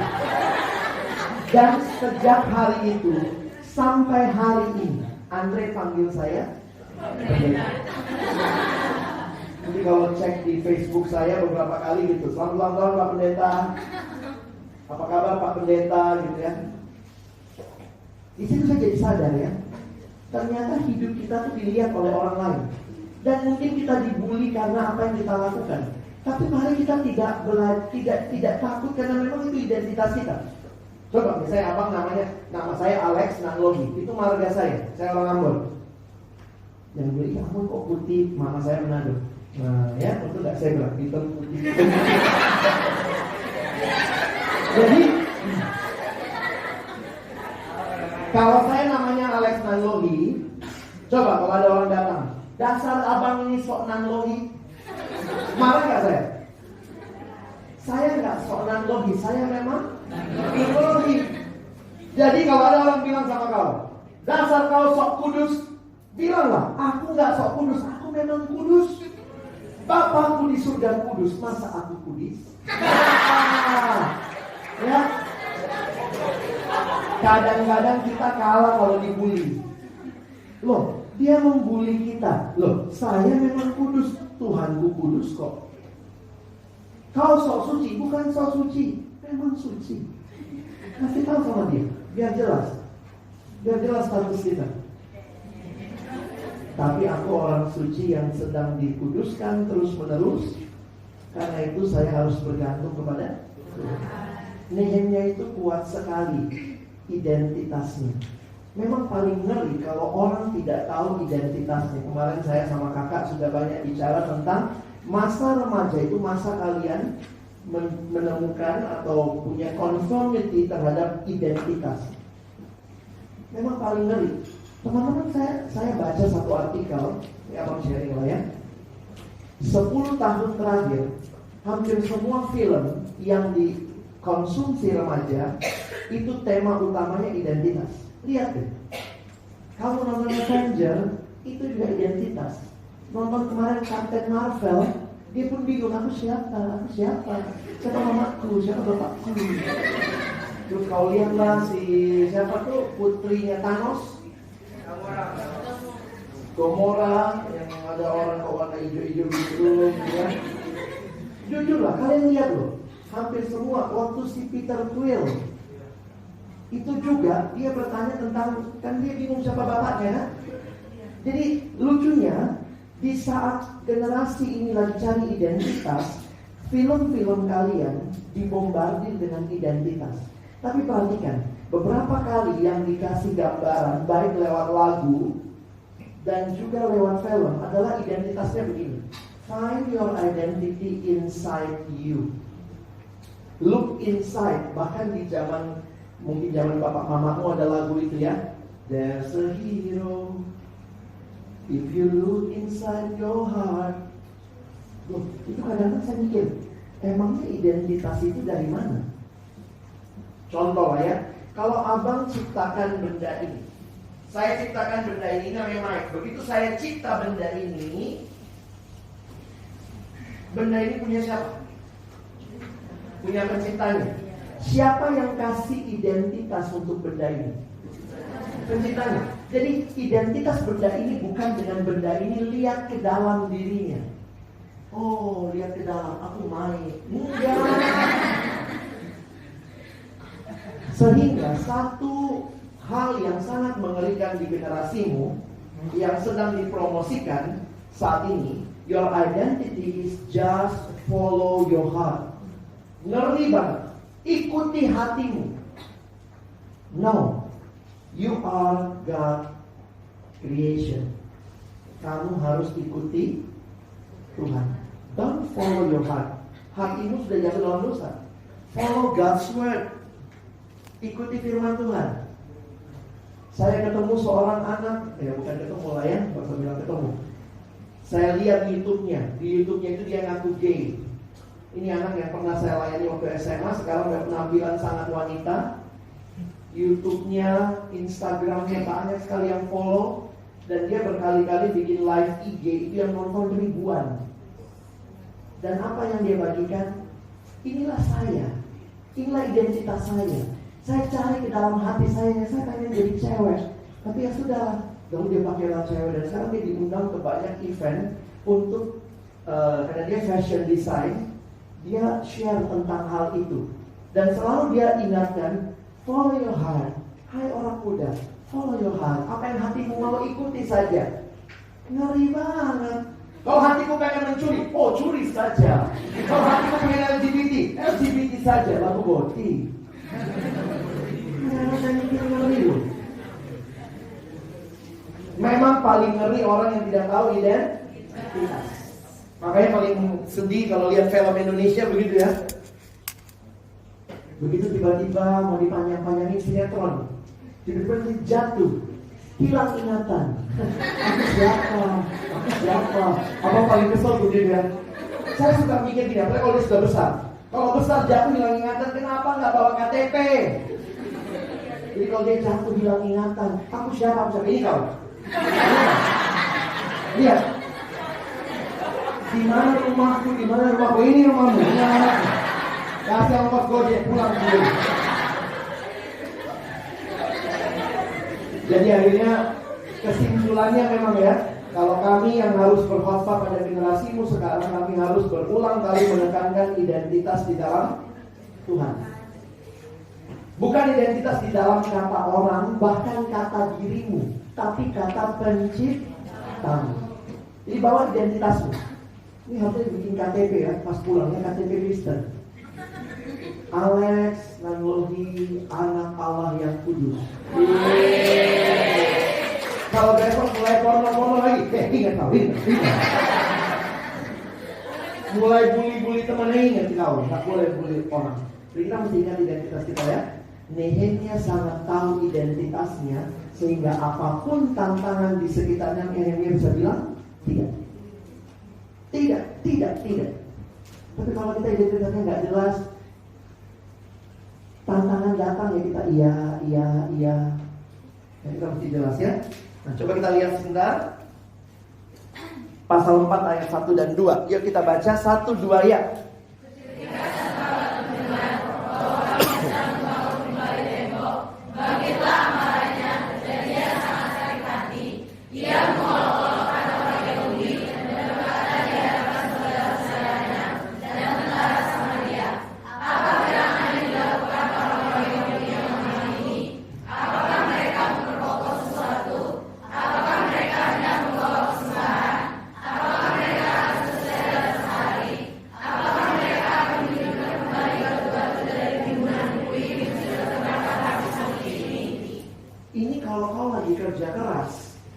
Dan sejak hari itu sampai hari ini Andre panggil saya pendeta. Jadi kalau cek di Facebook saya beberapa kali gitu, selamat ulang tahun Pak Pendeta, apa kabar Pak Pendeta gitu ya. Di situ saya jadi sadar ya, ternyata hidup kita tuh dilihat oleh orang lain. Dan mungkin kita dibully karena apa yang kita lakukan. Tapi mari kita tidak takut karena memang itu identitas kita. Coba misalnya abang nama saya Alex Nanlohi, itu marga saya orang Ambon. Yang beli kamu kok putih, mama saya Manado. Nah ya, itu gak saya bilang, hitam putih. Jadi kalau saya namanya Alex Nanlohi, coba kalau ada orang datang, dasar abang ini sok Nanlohi, marah gak saya? Saya gak sok Nanlohi, saya memang Nanlohi. Jadi kalau ada orang bilang sama kau, dasar kau sok kudus, bilanglah, aku gak sok kudus, aku memang kudus. Bapakku di surga kudus, masa aku kudus? Ya. Kadang-kadang kita kalah kalau dibully. Loh, dia membuli kita. Loh, saya memang kudus, Tuhanku kudus kok. Kau sok suci, bukan sok suci, memang suci. Kasih tahu sama dia, biar jelas status kita. Tapi aku orang suci yang sedang dikuduskan terus menerus. Karena itu saya harus bergantung kepada Tuhan. Nehemia itu kuat sekali identitasnya. Memang paling ngeri kalau orang tidak tahu identitasnya. Kemarin saya sama kakak sudah banyak bicara tentang masa remaja itu masa kalian menemukan atau punya conformity terhadap identitas. Memang paling ngeri. Teman-teman, saya baca satu artikel, ya abang sharing lah ya. 10 tahun terakhir, hampir semua film yang dikonsumsi remaja itu tema utamanya identitas. Lihat deh, kamu nonton Avenger itu juga identitas. Nonton kemarin Captain Marvel, dia pun bingung, aku siapa, siapa mamaku, siapa bapakku. Terus kau lihatlah siapa tuh putrinya Thanos, Gomora, yang ada orang kok warna hijau-hijau gitu ya. Jujur lah, kalian lihat loh, hampir semua waktu si Peter Quill itu juga dia bertanya tentang, kan dia bingung siapa bapaknya kan? Jadi lucunya di saat generasi ini lagi cari identitas, film-film kalian dibombardir dengan identitas. Tapi perhatikan, beberapa kali yang dikasih gambaran baik lewat lagu dan juga lewat film adalah identitasnya begini. Find your identity inside you. Look inside. Bahkan di mungkin zaman bapak mamamu ada lagu itu ya. There's a hero if you look inside your heart. Loh, itu kadang-kadang saya mikir, Emangnya identitas itu dari mana? Contoh lah ya, kalau abang ciptakan benda ini, saya ciptakan benda ini namanya Mike. Begitu saya cipta benda ini punya siapa? Punya penciptanya. Siapa yang kasih identitas untuk benda ini? Penciptanya. Jadi identitas benda ini bukan dengan benda ini lihat ke dalam dirinya. Oh, lihat ke dalam, aku Mike. Enggak. Sehingga satu hal yang sangat mengerikan di generasimu yang sedang dipromosikan saat ini, your identity is just follow your heart. Ngeri banget. Ikuti hatimu. No, you are God creation. Kamu harus ikuti Tuhan. Don't follow your heart. Hatimu sudah jatuh dalam dosa. Follow God's word. Ikuti firman Tuhan. Saya ketemu seorang anak, bukan ketemu lah ya, nggak usah bilang ketemu. Saya lihat YouTube-nya, di YouTube-nya itu dia ngaku gay. Ini anak yang pernah saya layani waktu SMA, sekarang udah penampilan sangat wanita. YouTube-nya, Instagram-nya banyak sekali yang follow, dan dia berkali-kali bikin live IG itu yang nonton ribuan. Dan apa yang dia bagikan? Inilah saya, inilah identitas saya. Saya cari ke dalam hati saya pengen jadi cewek. Tapi ya sudah, lalu dia pakailah cewek. Dan sekarang dia diundang ke banyak event untuk, karena dia fashion design, dia share tentang hal itu. Dan selalu dia ingatkan, follow your heart. Hai orang muda, follow your heart. Apa yang hatimu mau ikuti saja. Ngeri banget. Kalau hatimu pengen mencuri, oh curi saja. Kalau hatimu pengen LGBT saja, lalu boti. Memang paling ngeri orang yang tidak tahu identitas. Makanya paling sedih kalau lihat film Indonesia begitu ya. Begitu tiba-tiba mau dipanjang-panjangin sinetron, tiba-tiba jatuh, hilang ingatan. Aku siapa? Apa paling kesel begitu ya. Saya suka mikir gini, apalagi kalau dia sudah besar. Kalau besar jatuh hilang ingatan, kenapa nggak bawa KTP? Jadi kalau dia jatuh hilang ingatan, aku siapa? Ini kau. Lihat. Di mana rumahku? Ini rumahmu. Kasih ongkos Gojek pulang dulu. Jadi akhirnya kesimpulannya memang ya, kalau kami yang harus berkhotbah pada generasimu sekarang, kami harus berulang kali menekankan identitas di dalam Tuhan. Bukan identitas di dalam kata orang, bahkan kata dirimu, tapi kata penciptamu. Jadi bawa identitasmu. Ini harusnya bikin KTP ya, pas pulangnya KTP Kristen. Alex Nanlohi, anak Allah yang kudus. Kalau besok mulai porno lagi, ingat kau, ingat. Mulai bully temannya, ingat kau, tak boleh bully orang. Jadi kita mesti ingat identitas kita ya. Nehemia sangat tahu identitasnya, sehingga apapun tantangan di sekitarnya, Nehemia bisa bilang tidak. Tapi kalau kita identitasnya nggak jelas, tantangan datang ya kita iya. Ya, kita mesti jelas ya. Nah, coba kita lihat sebentar. Pasal 4 ayat 1 dan 2. Yuk kita baca 1, 2 ya.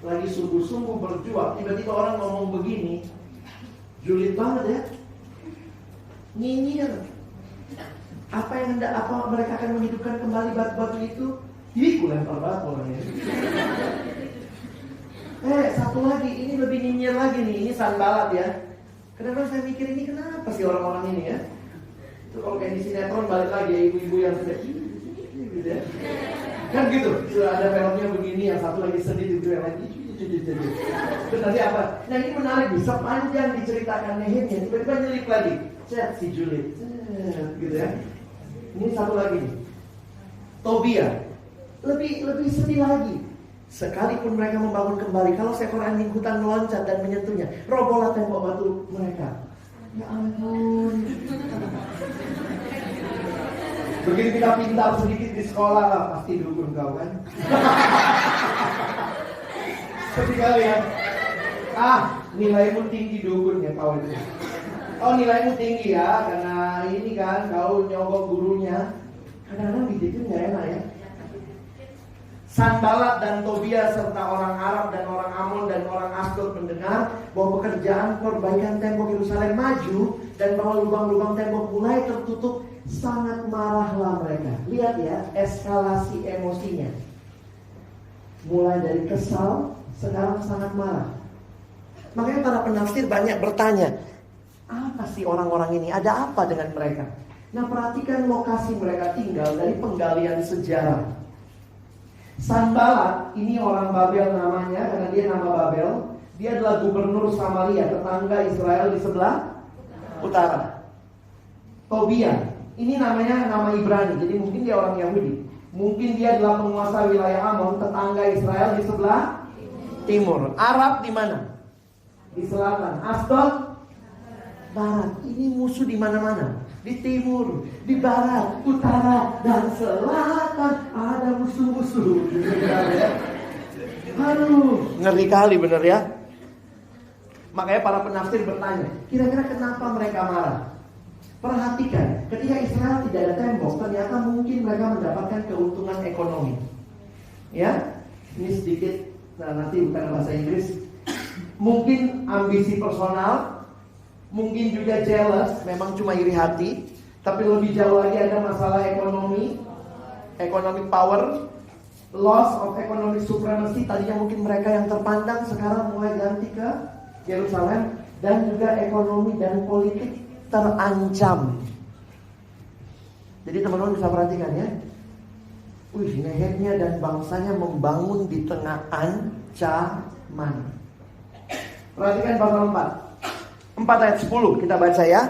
Lagi sungguh-sungguh berjuang, tiba-tiba orang ngomong begini, julid banget ya, nyinyir. Apa mereka akan menghidupkan kembali batu-batu itu? Ku lempar batu orangnya. Satu lagi, ini lebih nyinyir lagi nih, ini Sanballat ya. Kenapa saya mikir ini kenapa sih orang-orang ini ya? Itu kalau kayak di sinetron balik lagi ibu-ibu yang sudah gitu ya. Kan gitu, sudah ada filmnya begini, yang satu lagi sedih, itu yang lagi terus nanti apa? Nah ini menarik nih, sepanjang diceritakan Nehemia, tiba-tiba nyelip lagi, si Juliet, gitu ya. Ini satu lagi nih, Tobia, lebih sedih lagi. Sekalipun mereka membangun kembali, kalau seekor anjing hutan meloncat dan menyentuhnya, robohlah tembok batu mereka. Ya ampun. Begitu kita pintar sedikit di sekolah lah, pasti dukun kau kan. Sedih kali ya. Nilaimu tinggi dukun ya kau itu. Oh nilaimu tinggi ya, karena ini kan kau nyogok gurunya. Kadang-kadang gitu nggak enak ya. Sanballat dan Tobia serta orang Arab dan orang Amon dan orang Asdod mendengar bahwa pekerjaan perbaikan tembok Yerusalem maju dan bahwa lubang-lubang tembok mulai tertutup, sangat marahlah mereka. Lihat ya, eskalasi emosinya. Mulai dari kesal, sekarang sangat marah. Makanya para penafsir banyak bertanya, apa sih orang-orang ini? Ada apa dengan mereka? Nah perhatikan lokasi mereka tinggal dari penggalian sejarah. Sanballat ini orang Babel namanya, karena dia nama Babel. Dia adalah gubernur Samaria, tetangga Israel di sebelah utara. Tobia, ini namanya nama Ibrani, jadi mungkin dia orang Yahudi. Mungkin dia adalah penguasa wilayah Amon, tetangga Israel di sebelah timur. Arab di mana? Di selatan. Asdod barat. Ini musuh di mana-mana. Di timur, di barat, utara, dan selatan ada musuh-musuh. Aduh, ngeri kali bener ya. Makanya para penafsir bertanya, kira-kira kenapa mereka marah? Perhatikan, ketika Israel tidak ada tembok, ternyata mungkin mereka mendapatkan keuntungan ekonomi. Ya, ini sedikit, nanti bukan bahasa Inggris. Mungkin ambisi personal, mungkin juga jealous, memang cuma iri hati. Tapi lebih jauh lagi ada masalah ekonomi, economic power, loss of economic supremacy. Tadinya mungkin mereka yang terpandang, sekarang mulai ganti ke Yerusalem. Dan juga ekonomi dan politik terancam. Jadi teman-teman bisa perhatikan ya. Nehemia dan bangsanya membangun di tengah ancaman. Perhatikan pasal 4 ayat 10 kita baca ya.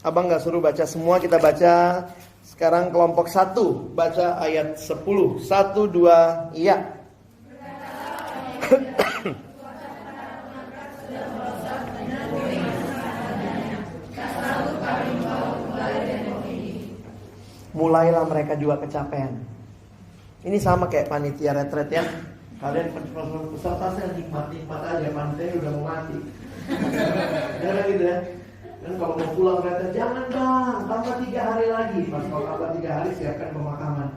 Abang gak suruh baca semua, kita baca sekarang kelompok 1. Baca ayat 10. 1, 2, iya. Mulailah mereka juga kecapean. Ini sama kayak panitia retret ya. Kalian peserta saya nikmat-nikmat aja, panitia udah mau mati. Jangan gitu ya. Dan kalau mau pulang retret, jangan bang, tambah 3 hari lagi. Pas kalau tambah 3 hari siapkan pemakaman.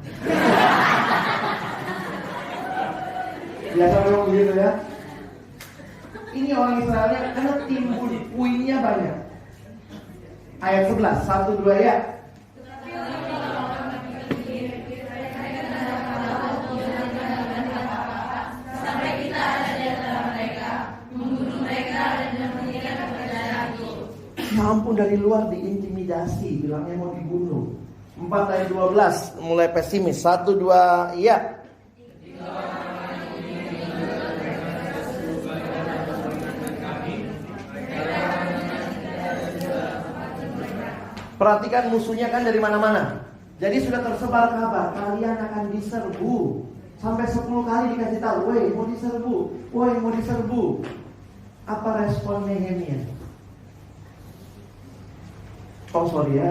Biasa memang begitu ya. Ini orang Israelnya karena timbul puingnya banyak. Ayat 11, 1, 2 ya. Ya ampun, dari luar diintimidasi, bilangnya mau dibunuh. 4 ayat 12 mulai pesimis. 1, 2, iya. Perhatikan musuhnya kan dari mana-mana. Jadi sudah tersebar kabar kalian akan diserbu. Sampai 10 kali dikasih tahu, woi mau diserbu, woi mau diserbu. Apa respon Nehemia? Oh sorry ya,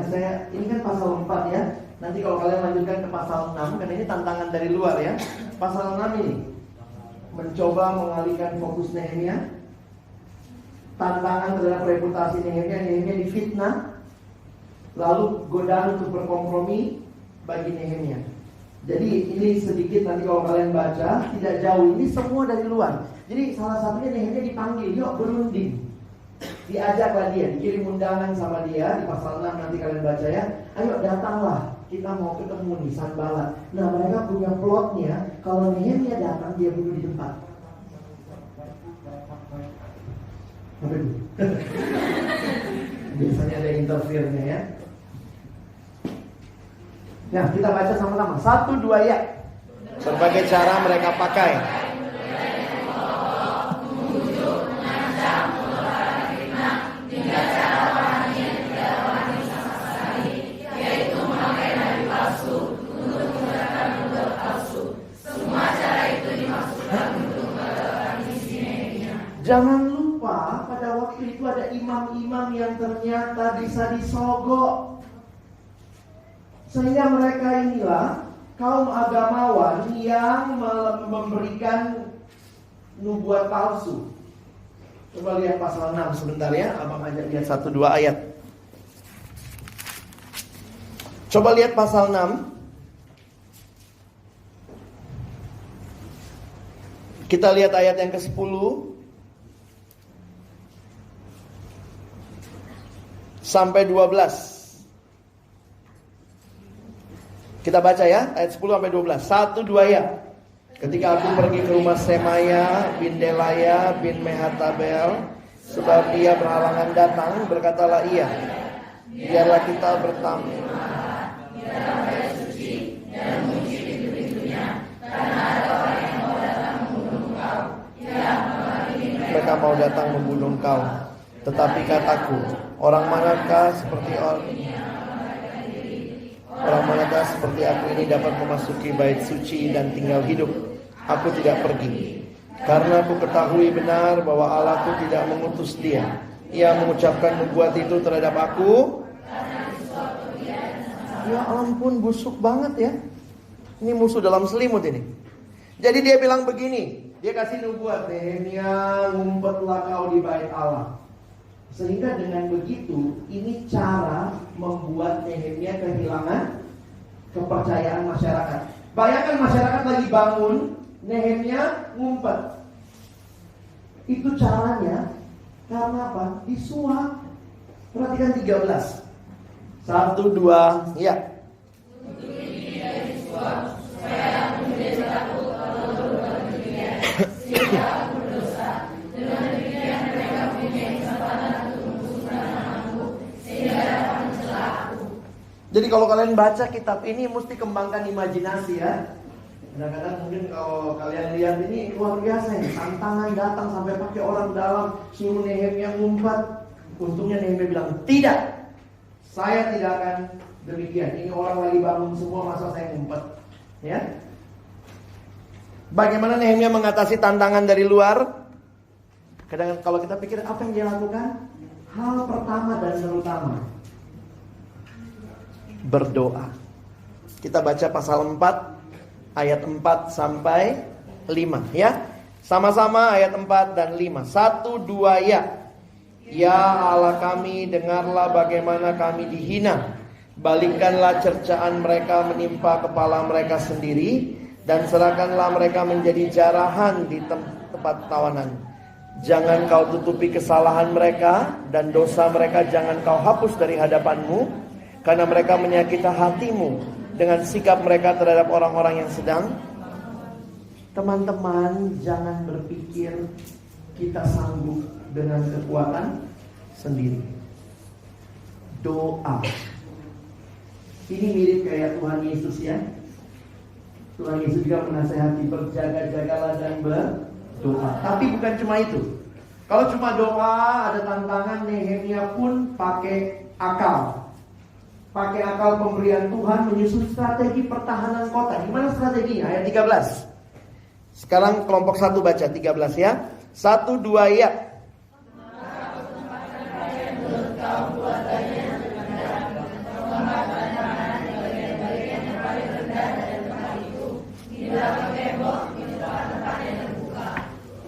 ini kan pasal 4 ya. Nanti kalau kalian lanjutkan ke pasal 6, karena ini tantangan dari luar ya. Pasal 6 ini mencoba mengalihkan fokus Nehemia. Tantangan terhadap reputasi Nehemia difitnah. Lalu godaan untuk berkompromi bagi Nehemia. Jadi ini sedikit nanti kalau kalian baca, tidak jauh, ini semua dari luar. Jadi salah satunya Nehemia dipanggil, yuk berunding. Diajaklah dia, dikirim undangan sama dia. Di pasal 6 nanti kalian baca ya. Ayo datanglah, kita mau ketemu nih Sanballat. Nah mereka punya plotnya, kalau Nehemia datang dia bunuh di tempat. Biasanya ada interview-nya ya. Ya, kita baca sama-sama. 1, 2 ya. Berbagai cara mereka pakai. Jangan lupa pada waktu itu ada imam-imam yang ternyata bisa disogok. Sehingga mereka inilah kaum agamawan yang memberikan nubuat palsu. Coba lihat pasal 6 sebentar ya. Abang ajak lihat 1-2 ayat. Coba lihat pasal 6. Kita lihat ayat yang ke-10 sampai 12. Kita baca ya, ayat 10 sampai 12. 1, 2 ya. Ketika aku pergi ke rumah Semaya bin Delaya bin Mehatabel, sebab dia berhalangan datang, berkatalah ia, biarlah kita bertamu. Mereka mau datang membunuh engkau. Tetapi kataku, orang manakah seperti aku ini dapat memasuki bait suci dan tinggal hidup? Aku tidak pergi, karena aku ketahui benar bahwa Allahku tidak mengutus dia. Ia mengucapkan nubuat itu terhadap aku. Ya ampun, busuk banget ya. Ini musuh dalam selimut ini. Jadi dia bilang begini, dia kasih nubuat, Nehemia, ngumpetlah kau di bait Allah. Sehingga dengan begitu, ini cara membuat Nehemia kehilangan kepercayaan masyarakat. Bayangkan masyarakat lagi bangun, Nehemia ngumpet. Itu caranya karena apa? Disuap. Perhatikan 13. 1, 2, ya. Jadi kalau kalian baca kitab ini mesti kembangkan imajinasi ya. Kadang-kadang mungkin kalau kalian lihat ini luar biasa ya. Tantangan datang sampai pakai orang dalam, suruh Nehemia ngumpet. Untungnya Nehemia bilang, tidak, saya tidak akan demikian. Ini orang lagi bangun semua, masa saya ngumpet. Ya. Bagaimana Nehemia mengatasi tantangan dari luar? Kadang kalau kita pikir apa yang dia lakukan? Hal pertama dan terutama, berdoa. Kita baca pasal 4 ayat 4 sampai 5 ya. Sama-sama ayat 4 dan 5. 1, 2 ya. Ya Allah kami, dengarlah bagaimana kami dihina. Balikkanlah cercaan mereka menimpa kepala mereka sendiri, dan serahkanlah mereka menjadi jarahan di tempat tawanan. Jangan kau tutupi kesalahan mereka, dan dosa mereka jangan kau hapus dari hadapanmu, karena mereka menyakiti hatimu dengan sikap mereka terhadap orang-orang yang sedang. Teman-teman, jangan berpikir kita sanggup dengan kekuatan sendiri. Doa. Ini mirip kayak Tuhan Yesus ya. Tuhan Yesus juga menasihati, berjaga-jagalah dan berdoa. Tapi bukan cuma itu. Kalau cuma doa, ada tantangan. Nehemia pun pakai akal. Pakai akal pemberian Tuhan, menyusun strategi pertahanan kota. Gimana strateginya? Ayat 13. Sekarang kelompok 1 baca 13 ya. 1, 2 ya.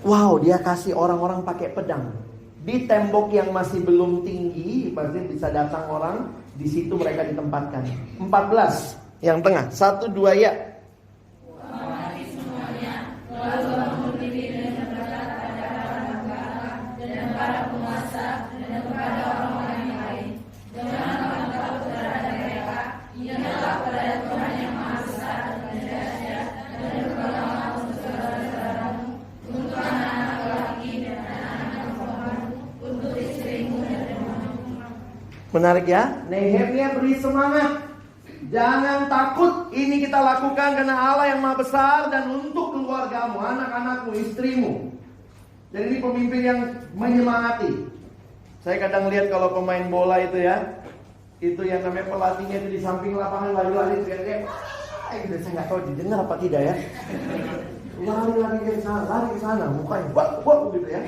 Wow, dia kasih orang-orang pakai pedang. Di tembok yang masih belum tinggi, pasti bisa datang orang. Di situ mereka ditempatkan. 14 yang tengah. 1, 2 ya. Menarik ya. Nehemia beri semangat. Jangan takut, ini kita lakukan karena Allah yang Maha Besar dan untuk keluargamu, anak-anakmu, istrimu. Jadi ini pemimpin yang menyemangati. Saya kadang lihat kalau pemain bola itu ya, itu yang namanya pelatihnya itu di samping lapangan lari-lari teriak-teriak. Gitu. Saya nggak tahu didengar apa tidak ya. Lari-lari ke sana, mukanya wah gitu ya.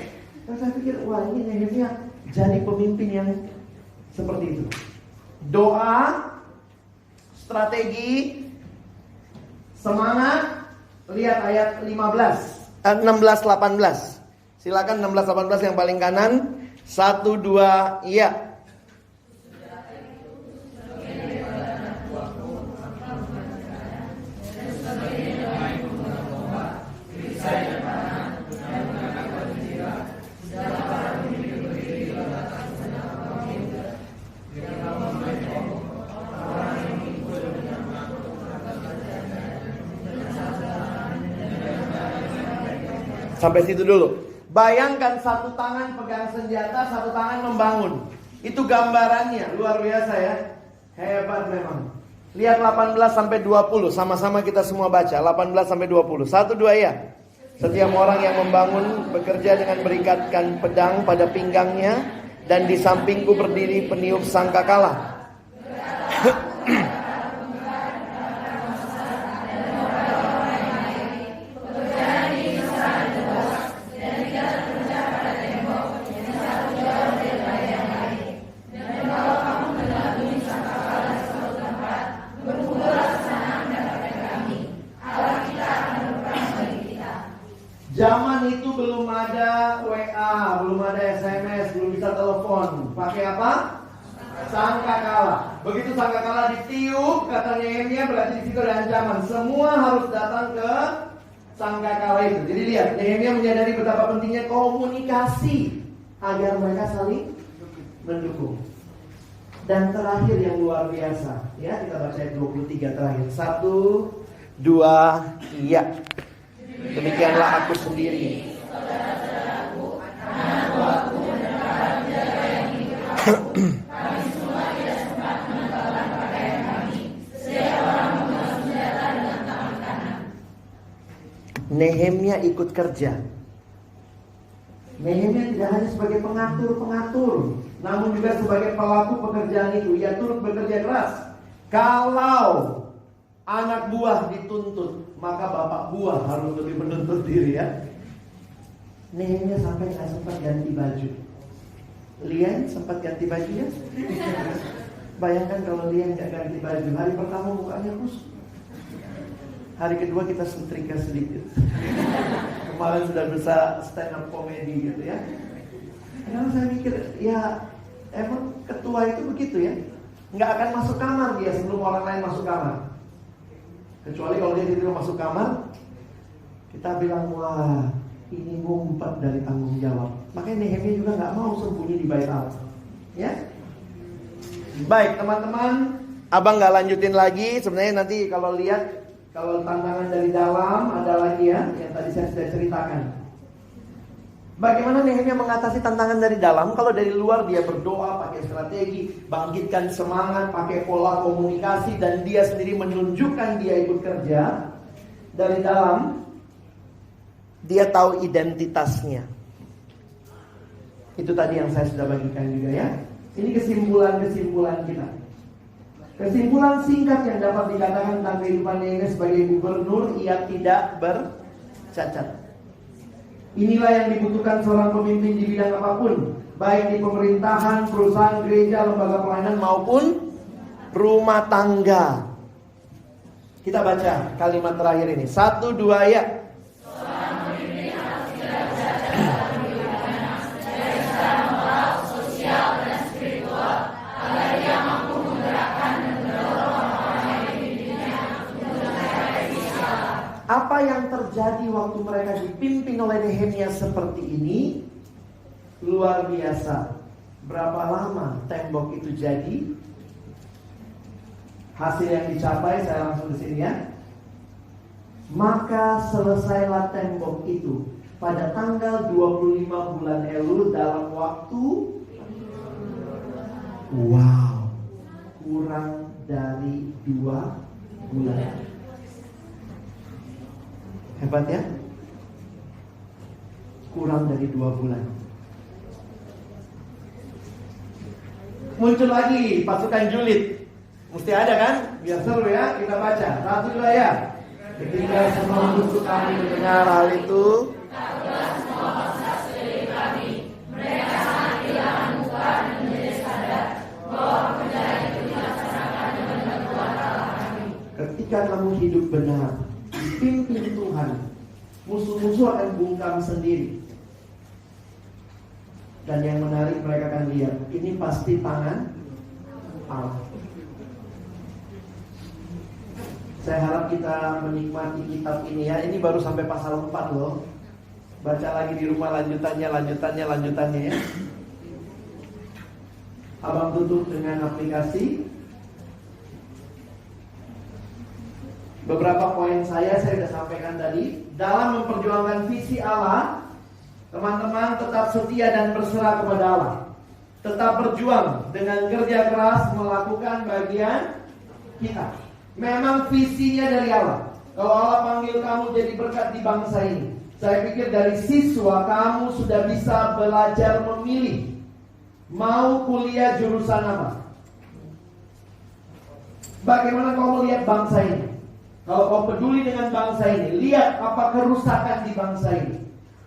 Dan saya pikir, wah ini Nehemia jadi pemimpin yang seperti itu. Doa, strategi, semangat. Lihat ayat 16-18. Silakan 16-18 yang paling kanan. 1, 2, iya. Sampai situ dulu. Bayangkan satu tangan pegang senjata, satu tangan membangun. Itu gambarannya, luar biasa ya. Hebat memang. Lihat 18-20, sama-sama kita semua baca. 18-20, 1, 2 ya. Setiap orang yang membangun bekerja dengan berikatkan pedang pada pinggangnya, dan di sampingku berdiri peniup sangkakala. Zaman itu belum ada WA, belum ada SMS, belum bisa telepon. Pakai apa? Sangkakala. Begitu sangkakala ditiup, kata Nehemia, berarti di situ ada ancaman. Semua harus datang ke sangkakala itu. Jadi lihat, Nehemia menyadari betapa pentingnya komunikasi agar mereka saling mendukung. Dan terakhir yang luar biasa, ya kita baca ayat 23 terakhir. 1, 2, iya. Demikianlah aku sendiri. Nehemia ikut kerja. Nehemia tidak hanya sebagai pengatur-pengatur, namun juga sebagai pelaku pekerjaan itu. Ia turut bekerja keras. Kalau anak buah dituntut, maka bapak buah harus lebih menuntut diri ya. Nehemia sampai nggak sempat ganti baju. Lian sempat ganti baju ya? Bayangkan kalau Lian nggak ganti baju, hari pertama mukanya kusut, hari kedua kita setrika sedikit. Kemarin sudah bisa stand up comedy gitu ya. Karena saya mikir, ya emang ketua itu begitu ya, nggak akan masuk kamar dia sebelum orang lain masuk kamar. Kecuali kalau dia tiba-tiba masuk kamar, kita bilang, wah ini ngumpet dari tanggung jawab. Makanya Nehemia juga nggak mau sembunyi di bait Allah. Ya, baik teman-teman, abang nggak lanjutin lagi. Sebenarnya nanti kalau lihat, kalau tantangan dari dalam ada lagi ya, yang tadi saya sudah ceritakan. Bagaimana Nehemia mengatasi tantangan dari dalam? Kalau dari luar dia berdoa, pakai strategi, bangkitkan semangat, pakai pola komunikasi, dan dia sendiri menunjukkan dia ikut kerja. Dari dalam, dia tahu identitasnya. Itu tadi yang saya sudah bagikan juga ya. Ini kesimpulan-kesimpulan kita. Kesimpulan singkat yang dapat dikatakan tentang kehidupan Nehemia sebagai gubernur, ia tidak bercacat. Inilah yang dibutuhkan seorang pemimpin di bidang apapun, baik di pemerintahan, perusahaan, gereja, lembaga pelayanan maupun rumah tangga. Kita baca kalimat terakhir ini. 1, 2 ya. Apa yang terjadi waktu mereka dipimpin oleh Nehemia seperti ini? Luar biasa. Berapa lama tembok itu jadi? Hasil yang dicapai, saya langsung ke sini ya. Maka selesailah tembok itu pada tanggal 25 bulan Elul dalam waktu, wow, kurang kurang dari 2 bulan. Hebat ya? Kurang dari 2 bulan. Muncul lagi pasukan julid. Mesti ada kan? Biar seru ya, kita baca. 1, 2 ya. Ketika semua musuh kami mendengar hal itu, ketika kamu hidup benar, dipimpin Tuhan, musuh-musuh akan bungkam sendiri. Dan yang menarik, mereka akan lihat, ini pasti tangan Allah. Saya harap kita menikmati kitab ini ya. Ini baru sampai pasal 4 loh. Baca lagi di rumah lanjutannya ya. Abang tutup dengan aplikasi. Beberapa poin saya sudah sampaikan tadi. Dalam memperjuangkan visi Allah, teman-teman tetap setia dan berserah kepada Allah. Tetap berjuang dengan kerja keras melakukan bagian kita. Memang visinya dari Allah. Kalau Allah panggil kamu jadi berkat di bangsa ini, saya pikir dari siswa kamu sudah bisa belajar memilih mau kuliah jurusan apa. Bagaimana kau melihat bangsa ini? Kalau kau peduli dengan bangsa ini, lihat apa kerusakan di bangsa ini.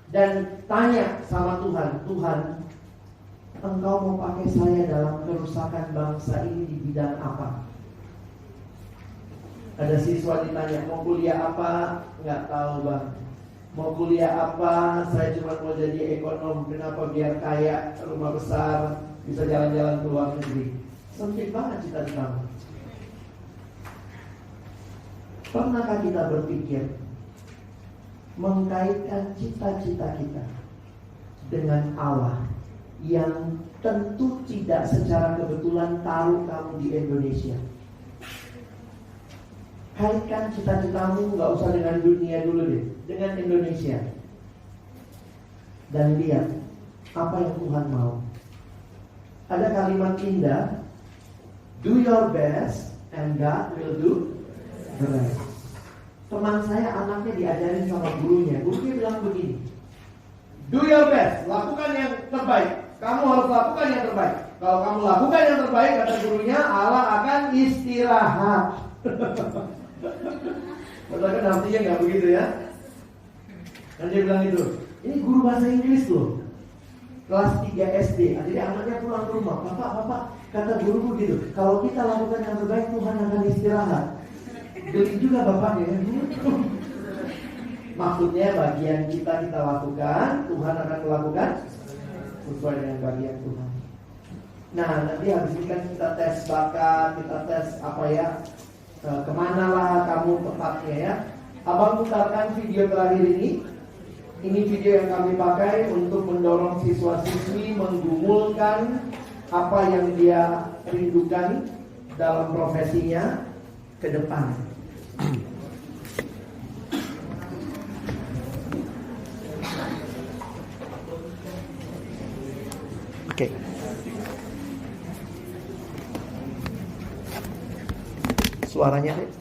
Dan tanya sama Tuhan, Tuhan, Engkau mau pakai saya dalam kerusakan bangsa ini di bidang apa? Ada siswa ditanya, mau kuliah apa? Nggak tahu bang. Mau kuliah apa? Saya cuma mau jadi ekonom. Kenapa? Biar kaya, rumah besar, bisa jalan-jalan ke luar negeri. Sempit banget cita-citamu. Pernahkah kita berpikir mengkaitkan cita-cita kita dengan Allah yang tentu tidak secara kebetulan taruh kamu di Indonesia? Kaitkan cita-citamu nggak usah dengan dunia dulu deh, dengan Indonesia. Dan lihat apa yang Tuhan mau. Ada kalimat indah, do your best and God will do the rest. Teman saya anaknya diajarin sama gurunya. Gurunya bilang begini, do your best, lakukan yang terbaik. Kamu harus lakukan yang terbaik. Kalau kamu lakukan yang terbaik, kata gurunya, Allah akan istirahat. Padahal kan artinya nggak begitu ya. Dan dia bilang itu, ini guru bahasa Inggris loh, kelas 3 SD. Jadi anaknya pulang ke rumah, Bapak, kata guru begitu, kalau kita lakukan yang terbaik, Tuhan akan istirahat. Geli juga bapaknya ya. Maksudnya bagian kita lakukan, Tuhan akan melakukan sesuai dengan bagian Tuhan. Nah, nanti habis ini kan kita tes bakat, kita tes apa ya, kemana lah kamu tepatnya ya. Abang putarkan video terakhir ini. Ini video yang kami pakai untuk mendorong siswa-siswi menggumulkan apa yang dia rindukan dalam profesinya ke depan. Oke. Suaranya deh.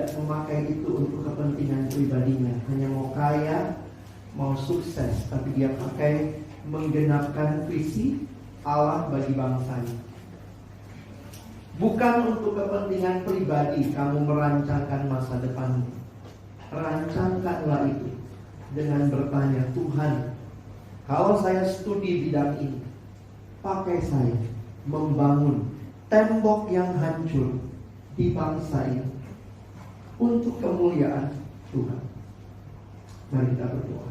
tidak memakai itu untuk kepentingan pribadinya, hanya mau kaya, mau sukses, tapi dia pakai menggenapkan visi Allah bagi bangsanya. Bukan untuk kepentingan pribadi kamu merancangkan masa depanmu. Rancangkanlah itu dengan bertanya, Tuhan, kalau saya studi bidang ini, pakai saya membangun tembok yang hancur di bangsa ini untuk kemuliaan Tuhan. Mari kita berdoa.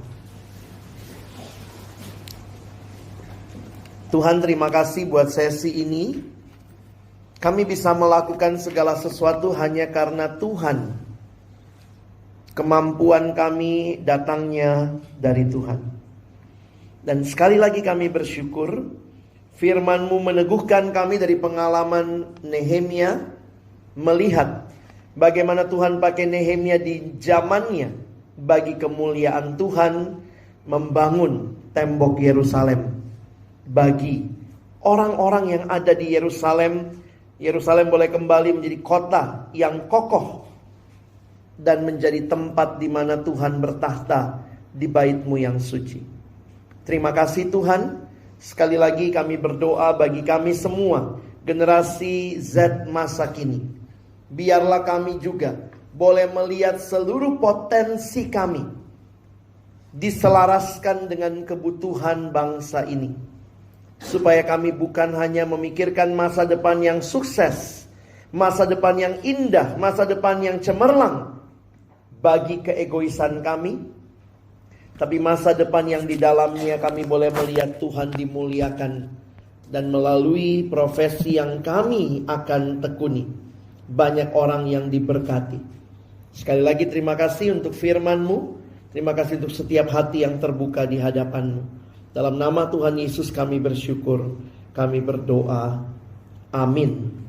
Tuhan, terima kasih buat sesi ini. Kami bisa melakukan segala sesuatu hanya karena Tuhan. Kemampuan kami datangnya dari Tuhan. Dan sekali lagi kami bersyukur, firman-Mu meneguhkan kami dari pengalaman Nehemia, melihat bagaimana Tuhan pakai Nehemia di zamannya bagi kemuliaan Tuhan, membangun tembok Yerusalem bagi orang-orang yang ada di Yerusalem. Yerusalem boleh kembali menjadi kota yang kokoh dan menjadi tempat di mana Tuhan bertahta di bait-Mu yang suci. Terima kasih Tuhan. Sekali lagi kami berdoa bagi kami semua, generasi Z masa kini. Biarlah kami juga boleh melihat seluruh potensi kami diselaraskan dengan kebutuhan bangsa ini. Supaya kami bukan hanya memikirkan masa depan yang sukses, masa depan yang indah, masa depan yang cemerlang bagi keegoisan kami, tapi masa depan yang di dalamnya kami boleh melihat Tuhan dimuliakan. Dan melalui profesi yang kami akan tekuni, banyak orang yang diberkati. Sekali lagi terima kasih untuk firman-Mu. Terima kasih untuk setiap hati yang terbuka di hadapan-Mu. Dalam nama Tuhan Yesus kami bersyukur, kami berdoa. Amin.